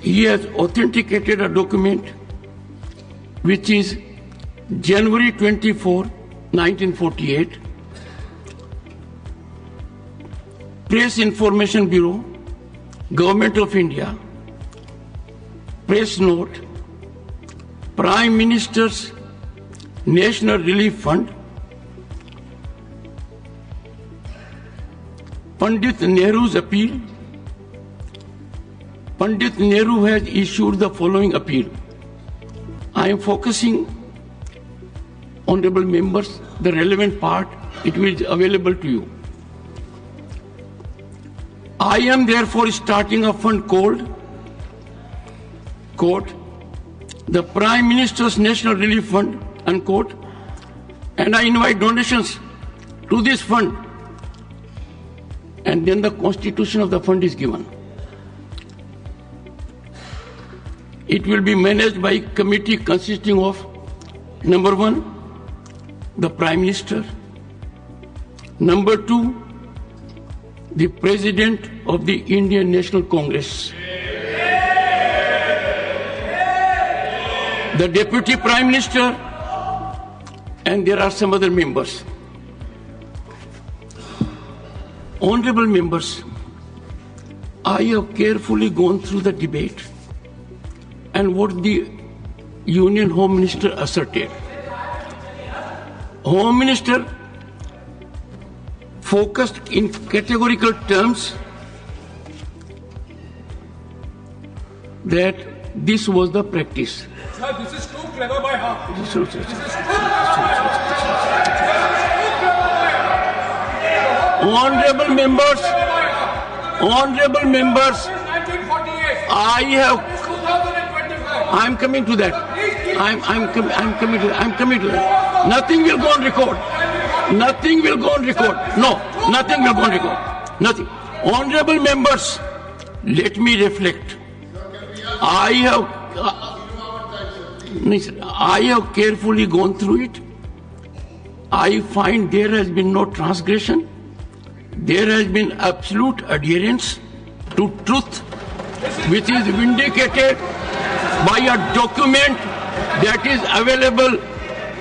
he has authenticated a document which is January 24, 1948, Press Information Bureau, Government of India, Press Note, Prime Minister's National Relief Fund, Pandit Nehru's appeal. Pandit Nehru has issued the following appeal. I am focusing, honorable members, the relevant part, it will be available to you. I am therefore starting a fund called, quote, the Prime Minister's National Relief Fund, unquote, and I invite donations to this fund. And then the constitution of the fund is given. It will be managed by a committee consisting of, number 1, the Prime Minister, number 2, the President of the Indian National Congress, the Deputy Prime Minister, and there are some other members. Honorable members, I have carefully gone through the debate and what the Union Home Minister asserted. Home Minister focused in categorical terms that this was the practice. Sir, this is too clever by half. This is too Honorable members, I'm coming to that. I'm coming to that. Nothing will go on record. Nothing will go on record. No, nothing will go on record. Nothing. Honorable members, let me reflect. I have carefully gone through it. I find there has been no transgression. There has been absolute adherence to truth, which is vindicated by a document that is available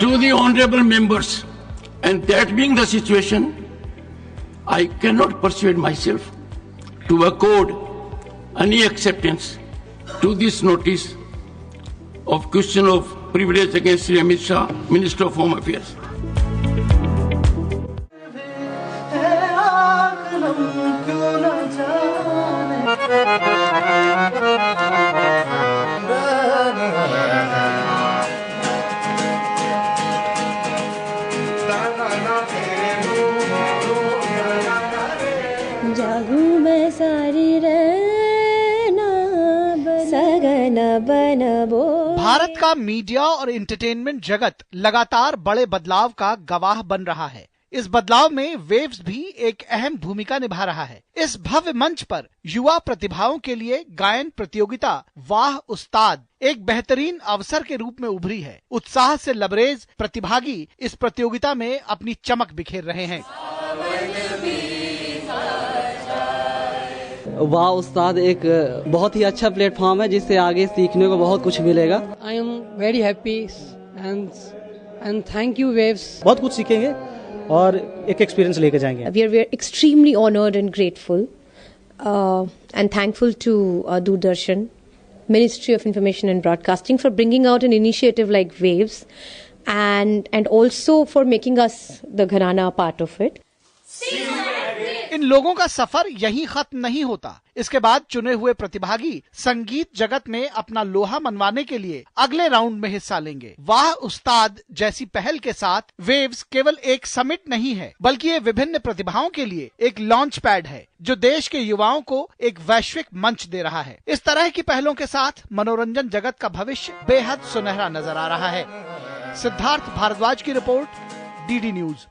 to the honorable members. And that being the situation, I cannot persuade myself to accord any acceptance to this notice of question of privilege against Shri Amit Shah, Minister of Home Affairs. Bharat का media और entertainment जगत लगातार बड़े बदलाव का गवाह बन रहा है। इस बदलाव में वेव्स भी एक अहम भूमिका निभा रहा है। इस भव्य मंच पर युवा प्रतिभाओं के लिए गायन प्रतियोगिता वाह उस्ताद एक बेहतरीन अवसर के रूप में उभरी है। उत्साह से लबरेज प्रतिभागी इस प्रतियोगिता में अपनी चमक बिखेर रहे हैं। वाह उस्ताद एक बहुत ही अच्छा प्लेटफॉर्म है जिससे आगे सीखने को बहुत कुछ मिलेगा। I am very happy and thank you waves. बहुत कुछ सीखेंगे और एक एक्सपीरियंस लेके जाएंगे। We are extremely honored and grateful and thankful to Doordarshan, Ministry of Information and Broadcasting for bringing out an initiative like Waves and also for making us the Gharana part of it. इन लोगों का सफर यहीं खत्म नहीं होता। इसके बाद चुने हुए प्रतिभागी संगीत जगत में अपना लोहा मनवाने के लिए अगले राउंड में हिस्सा लेंगे। वाह उस्ताद जैसी पहल के साथ वेव्स केवल एक समिट नहीं है, बल्कि ये विभिन्न प्रतिभाओं के लिए एक लॉन्च पैड है जो देश के युवाओं को एक वैश्विक मंच दे रहा है। इस तरह की पहलों के साथ मनोरंजन जगत का भविष्य बेहद सुनहरा नजर आ रहा है। सिद्धार्थ भारद्वाज की रिपोर्ट, डीडी न्यूज।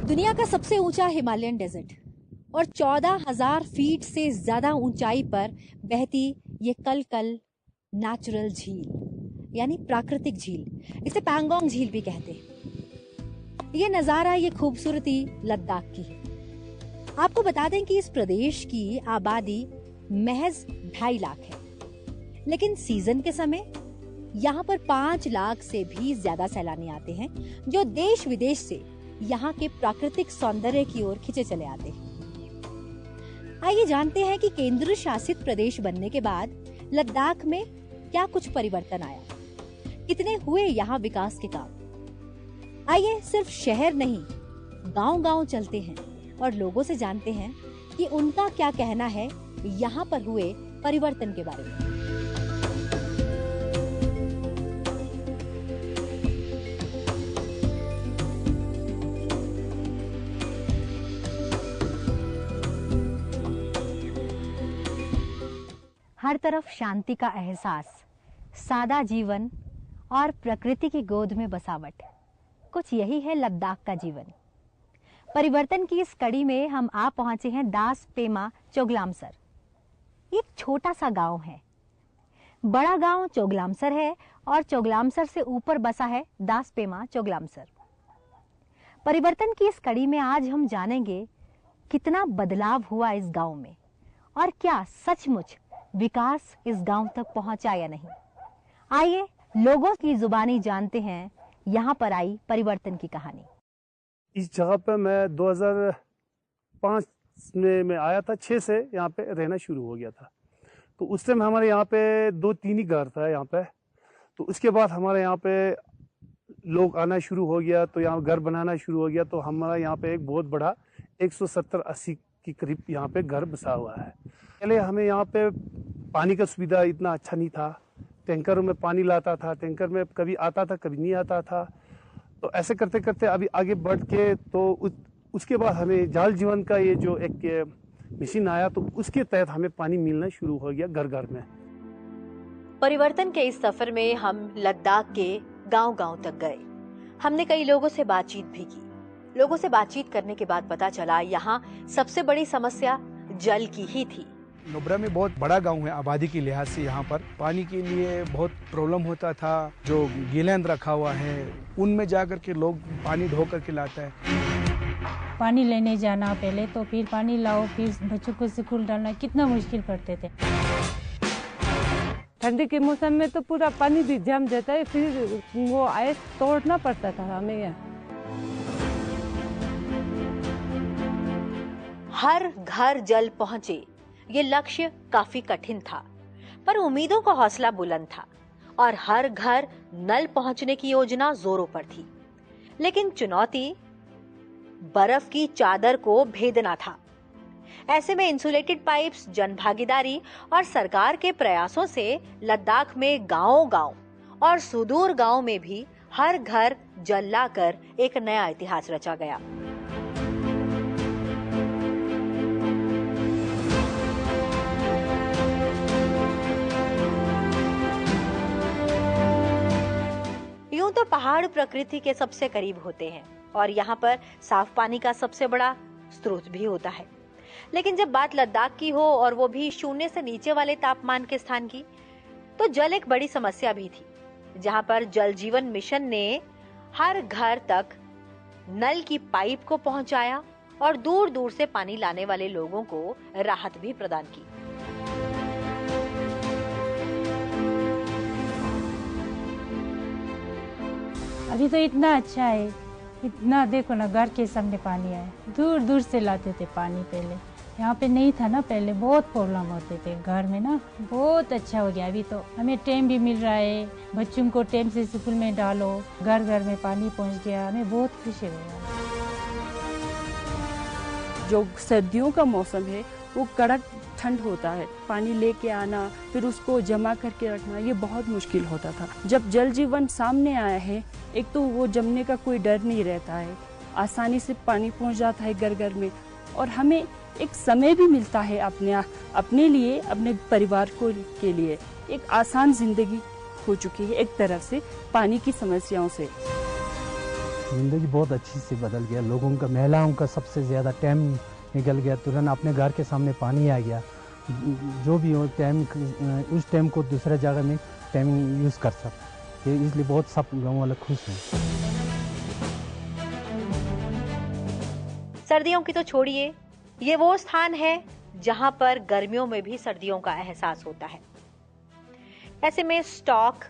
दुनिया का सबसे ऊंचा हिमालयन डेजर्ट और 14,000 फीट से ज्यादा ऊंचाई पर बहती ये कल नेचुरल झील यानी प्राकृतिक झील, इसे पैंगोंग झील भी कहते हैं। ये नजारा, ये खूबसूरती लद्दाख की है। आपको बता दें कि इस प्रदेश की आबादी महज 2.5 लाख है, लेकिन सीजन के समय यहाँ पर 5 लाख से भी ज्यादा सैलानी आते हैं जो देश विदेश से यहाँ के प्राकृतिक सौंदर्य की ओर खिंचे चले आते हैं। आइए जानते हैं कि केंद्र शासित प्रदेश बनने के बाद लद्दाख में क्या कुछ परिवर्तन आया, कितने हुए यहाँ विकास के काम। आइए सिर्फ शहर नहीं, गांव-गांव चलते हैं और लोगों से जानते हैं कि उनका क्या कहना है यहाँ पर हुए परिवर्तन के बारे में। हर तरफ शांति का एहसास, सादा जीवन और प्रकृति की गोद में बसावट, कुछ यही है लद्दाख का जीवन। परिवर्तन की इस कड़ी में हम आ पहुंचे हैं दास पेमा चोगलामसर। एक छोटा सा गांव है। बड़ा गांव चोगलामसर है और चोगलामसर से ऊपर बसा है दास पेमा चोगलामसर। परिवर्तन की इस कड़ी में आज हम जानेंगे कितना बदलाव हुआ इस गांव में और क्या सचमुच विकास इस गांव तक पहुंचा या नहीं। आइए लोगों की जुबानी जानते हैं यहाँ पर आई परिवर्तन की कहानी। इस जगह पे मैं 2005 में मैं आया था, 6 से यहाँ पे रहना शुरू हो गया था। तो उस टाइम हमारे यहाँ पे 2-3 ही घर था यहाँ पे। तो उसके बाद हमारे यहाँ पे लोग आना शुरू हो गया, तो यहाँ घर बनाना शुरू हो गया। तो हमारा यहाँ पे एक बहुत बड़ा 170-80 के करीब यहाँ पे घर बसा हुआ है। पहले हमें यहाँ पे पानी का सुविधा इतना अच्छा नहीं था। टैंकरों में पानी लाता था, टैंकर में कभी आता था कभी नहीं आता था। तो ऐसे करते करते अभी आगे बढ़ के तो उसके बाद हमें जल जीवन का ये जो एक मशीन आया, तो उसके तहत हमें पानी मिलना शुरू हो गया घर घर में। परिवर्तन के इस सफर में हम लद्दाख के गांव-गांव तक गए। हमने कई लोगों से बातचीत भी की। लोगों से बातचीत करने के बाद पता चला यहाँ सबसे बड़ी समस्या जल की ही थी। नुब्रा में बहुत बड़ा गांव है आबादी के लिहाज से। यहाँ पर पानी के लिए बहुत प्रॉब्लम होता था। जो गीलैंड रखा हुआ है उनमें जाकर के लोग पानी ढो करके लाता है। पानी लेने जाना पहले, तो फिर पानी लाओ, फिर बच्चों को स्कूल डालना, कितना मुश्किल पड़ते थे। ठंडी के मौसम में तो पूरा पानी भी जम जाता है, फिर वो आइस तोड़ना पड़ता था हमें यहाँ। हर घर जल पहुंचे, ये लक्ष्य काफी कठिन था, पर उम्मीदों का हौसला बुलंद था और हर घर नल पहुंचने की योजना जोरों पर थी। लेकिन चुनौती बर्फ की चादर को भेदना था। ऐसे में इंसुलेटेड पाइप्स, जनभागीदारी और सरकार के प्रयासों से लद्दाख में गांव-गांव और सुदूर गांव में भी हर घर जल लाकर एक नया इतिहास रचा गया। यूं तो पहाड़ प्रकृति के सबसे करीब होते हैं और यहाँ पर साफ पानी का सबसे बड़ा स्रोत भी होता है। लेकिन जब बात लद्दाख की हो और वो भी 0 से नीचे वाले तापमान के स्थान की, तो जल एक बड़ी समस्या भी थी, जहाँ पर जल जीवन मिशन ने हर घर तक नल की पाइप को पहुंचाया और दूर दूर से पानी लाने वाले लोगों को राहत भी प्रदान की। अभी तो इतना अच्छा है, इतना देखो ना, घर के सामने पानी आया, दूर दूर से लाते थे पानी। पहले यहाँ पे नहीं था ना, पहले बहुत प्रॉब्लम होते थे घर में ना। बहुत अच्छा हो गया, अभी तो हमें टाइम भी मिल रहा है, बच्चों को टाइम से स्कूल में डालो, घर घर में पानी पहुँच गया, हमें बहुत खुशी हुई। जो सर्दियों का मौसम है वो कड़क ठंड होता है, पानी लेके आना फिर उसको जमा करके रखना ये बहुत मुश्किल होता था। जब जल जीवन सामने आया है, एक तो वो जमने का कोई डर नहीं रहता है, आसानी से पानी पहुंच जाता है घर घर में, और हमें एक समय भी मिलता है अपने लिए, अपने परिवार को के लिए। एक आसान जिंदगी हो चुकी है एक तरफ से पानी की समस्याओं से। जिंदगी बहुत अच्छी से बदल गया, लोगों का, महिलाओं का सबसे ज़्यादा टाइम निकल गया, तुरंत अपने घर के सामने पानी आ गया, जो भी हो टाइम, उस टाइम को दूसरे जगह में टाइम यूज़ कर सकते, इसलिए बहुत सब गाँव वाले खुश हैं। सर्दियों की तो छोड़िए, ये वो स्थान है जहां पर गर्मियों में भी सर्दियों का एहसास होता है। ऐसे में स्टॉक,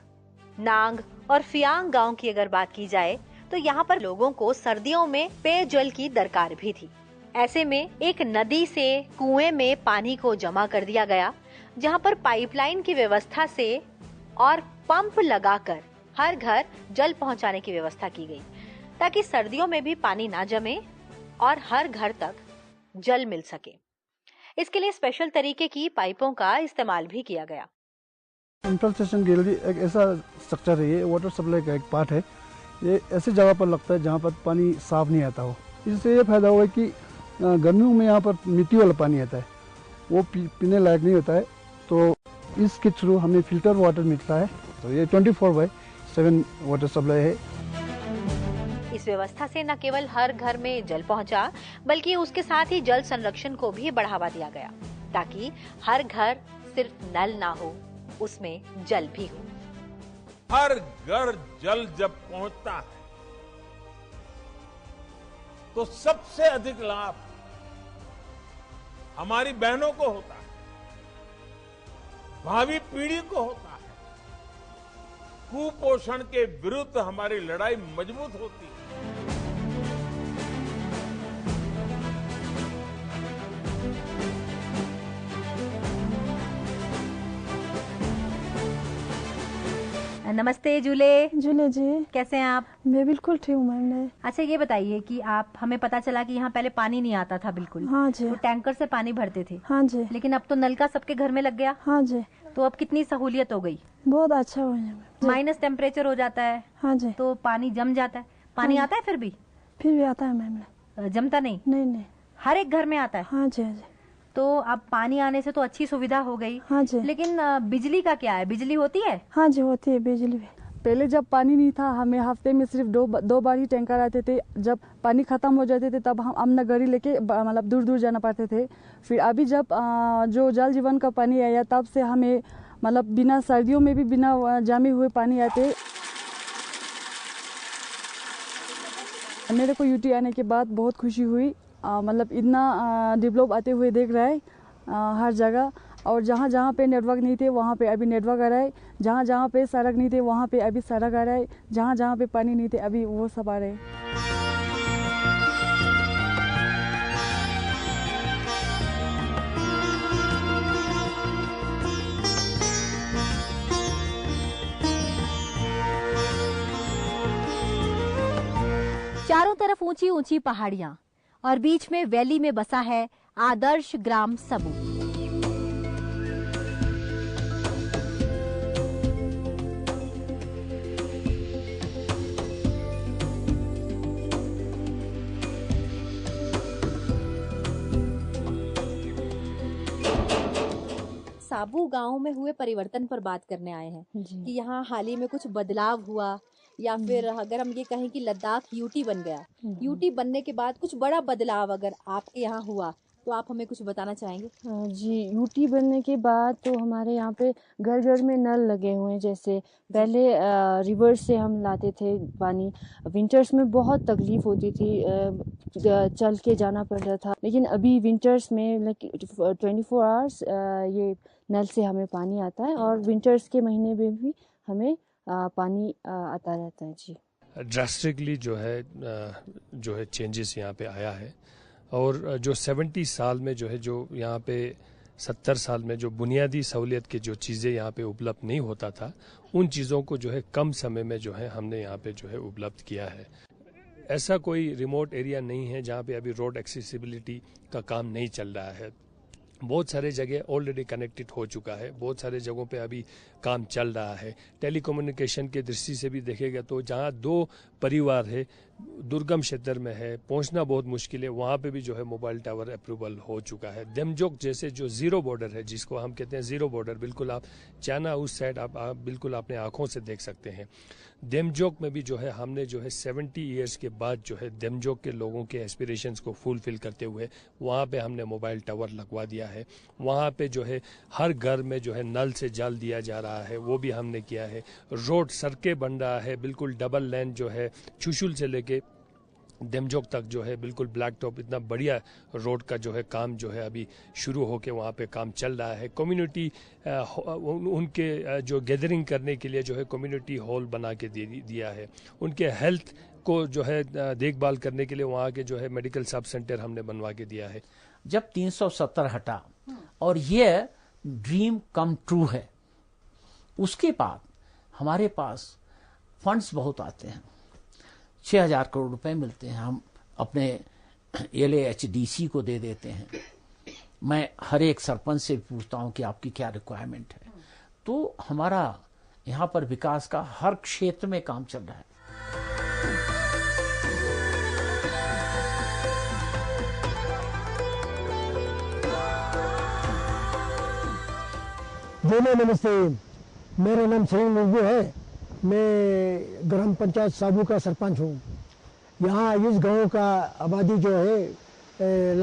नांग और फियांग गांव की अगर बात की जाए तो यहाँ पर लोगों को सर्दियों में पेयजल की दरकार भी थी। ऐसे में एक नदी से कुएं में पानी को जमा कर दिया गया, जहाँ पर पाइपलाइन की व्यवस्था से और पंप लगाकर हर घर जल पहुंचाने की व्यवस्था की गई, ताकि सर्दियों में भी पानी ना जमे और हर घर तक जल मिल सके। इसके लिए स्पेशल तरीके की पाइपों का इस्तेमाल भी किया गया। इंफ्रास्ट्रक्चर के लिए एक ऐसा स्ट्रक्चर है, ये वाटर सप्लाई का एक पार्ट है, ये ऐसी जगह पर लगता है जहाँ पर पानी साफ नहीं आता हो। इससे ये फायदा हुआ कि गर्मियों में यहाँ पर मिट्टी वाला पानी आता है, वो पीने लायक नहीं होता है, तो इसके थ्रू हमें फिल्टर वाटर मिलता है। तो ये 24/7 वाटर सप्लाई है। इस व्यवस्था से न केवल हर घर में जल पहुंचा, बल्कि उसके साथ ही जल संरक्षण को भी बढ़ावा दिया गया, ताकि हर घर सिर्फ नल ना हो, उसमें जल भी हो। हर घर जल जब पहुंचता है तो सबसे अधिक लाभ हमारी बहनों को होता है, भावी पीढ़ी को होता है। कुपोषण के विरुद्ध हमारी लड़ाई मजबूत होती है। नमस्ते जूले। जूले जी, कैसे हैं आप? मैं बिल्कुल ठीक हूँ मैम। अच्छा, ये बताइए कि आप, हमें पता चला कि यहाँ पहले पानी नहीं आता था बिल्कुल। हाँ जी। तो टैंकर से पानी भरते थे। हाँ जी। लेकिन अब तो नल का सबके घर में लग गया। हाँ जी। तो अब कितनी सहूलियत हो गई? बहुत अच्छा हो गया। माइनस टेम्परेचर हो जाता है। हाँ जी। तो पानी जम जाता है। पानी आता है फिर भी आता है मैम। जमता नहीं? नहीं, हर एक घर में आता है। हाँ जी। तो अब पानी आने से तो अच्छी सुविधा हो गई। हाँ जी। लेकिन बिजली का क्या है? बिजली होती है? हाँ जी, होती है बिजली भी। पहले जब पानी नहीं था, हमें हफ्ते में सिर्फ दो बार ही टैंकर आते थे। जब पानी खत्म हो जाते थे तब हम अपना गाड़ी लेके मतलब दूर दूर जाना पड़ते थे। फिर अभी जब जो जल जीवन का पानी आया, तब से हमें मतलब बिना सर्दियों में भी बिना जमे हुए पानी आते। मेरे को यूटी आने के बाद बहुत खुशी हुई, मतलब इतना डेवलप आते हुए देख रहा है हर जगह। और जहाँ जहाँ पे नेटवर्क नहीं थे वहाँ पे अभी नेटवर्क आ रहा है, जहाँ जहाँ पे सड़क नहीं थे वहाँ पे अभी सड़क आ रहा है, जहाँ जहाँ पे पानी नहीं थे अभी वो सब आ रहे हैं। चारों तरफ ऊंची ऊंची पहाड़ियां और बीच में वैली में बसा है आदर्श ग्राम सबू। साबू गांव में हुए परिवर्तन पर बात करने आए हैं कि यहाँ हाल ही में कुछ बदलाव हुआ, या फिर अगर हम ये कहें कि लद्दाख यूटी बन गया, यूटी बनने के बाद कुछ बड़ा बदलाव अगर आपके यहाँ हुआ तो आप हमें कुछ बताना चाहेंगे? जी, यूटी बनने के बाद तो हमारे यहाँ पे घर घर में नल लगे हुए हैं। जैसे पहले रिवर से हम लाते थे पानी, विंटर्स में बहुत तकलीफ होती थी, चल के जाना पड़ता था। लेकिन अभी विंटर्स में 24 आवर्स ये नल से हमें पानी आता है और विंटर्स के महीने में भी हमें पानी आता रहता है। जी, ड्रास्टिकली जो है चेंजेस यहाँ पे आया है। और जो 70 साल में जो है, जो यहाँ पे 70 साल में जो बुनियादी सहूलियत की जो चीज़ें यहाँ पे उपलब्ध नहीं होता था, उन चीज़ों को जो है कम समय में जो है हमने यहाँ पे जो है उपलब्ध किया है। ऐसा कोई रिमोट एरिया नहीं है जहाँ पे अभी रोड एक्सेसिबिलिटी का काम नहीं चल रहा है। बहुत सारे जगह ऑलरेडी कनेक्टेड हो चुका है, बहुत सारे जगहों पे अभी काम चल रहा है। टेलीकम्युनिकेशन की दृष्टि से भी देखेगा तो जहाँ 2 परिवार है, दुर्गम क्षेत्र में है, पहुंचना बहुत मुश्किल है, वहाँ पे भी जो है मोबाइल टावर अप्रूवल हो चुका है। देमजोग जैसे जो जीरो बॉर्डर है, जिसको हम कहते हैं जीरो बॉर्डर, बिल्कुल आप चाइना उस साइड आप बिल्कुल अपने आंखों से देख सकते हैं। देमजोग में भी जो है हमने जो है 70 ईयर्स के बाद जो है देमजोग के लोगों के एस्पिरेशंस को फुलफिल करते हुए वहाँ पे हमने मोबाइल टावर लगवा दिया है। वहाँ पे जो है हर घर में जो है नल से जल दिया जा रहा है, वो भी हमने किया है। रोड सड़कें बन रहा है, बिल्कुल डबल लेन जो है चुशुल से लेके देमजोग तक जो है बिल्कुल ब्लैक टॉप, इतना बढ़िया रोड का जो है काम जो है अभी शुरू होके वहाँ पे काम चल रहा है। कम्युनिटी उनके जो गैदरिंग करने के लिए जो है कम्युनिटी हॉल बना के दिया है। उनके हेल्थ को जो है देखभाल करने के लिए वहाँ के जो है मेडिकल सब सेंटर हमने बनवा के दिया है। जब 370 हटा और ये ड्रीम कम ट्रू है, उसके बाद हमारे पास फंड्स बहुत आते हैं, 6000 करोड़ रुपए मिलते हैं, हम अपने LAHDC को दे देते हैं। मैं हर एक सरपंच से पूछता हूं कि आपकी क्या रिक्वायरमेंट है। तो हमारा यहाँ पर विकास का हर क्षेत्र में काम चल रहा है। नमस्ते, मेरा नाम श्री मुर्मू है। मैं ग्राम पंचायत साबू का सरपंच हूँ। यहाँ इस गांव का आबादी जो है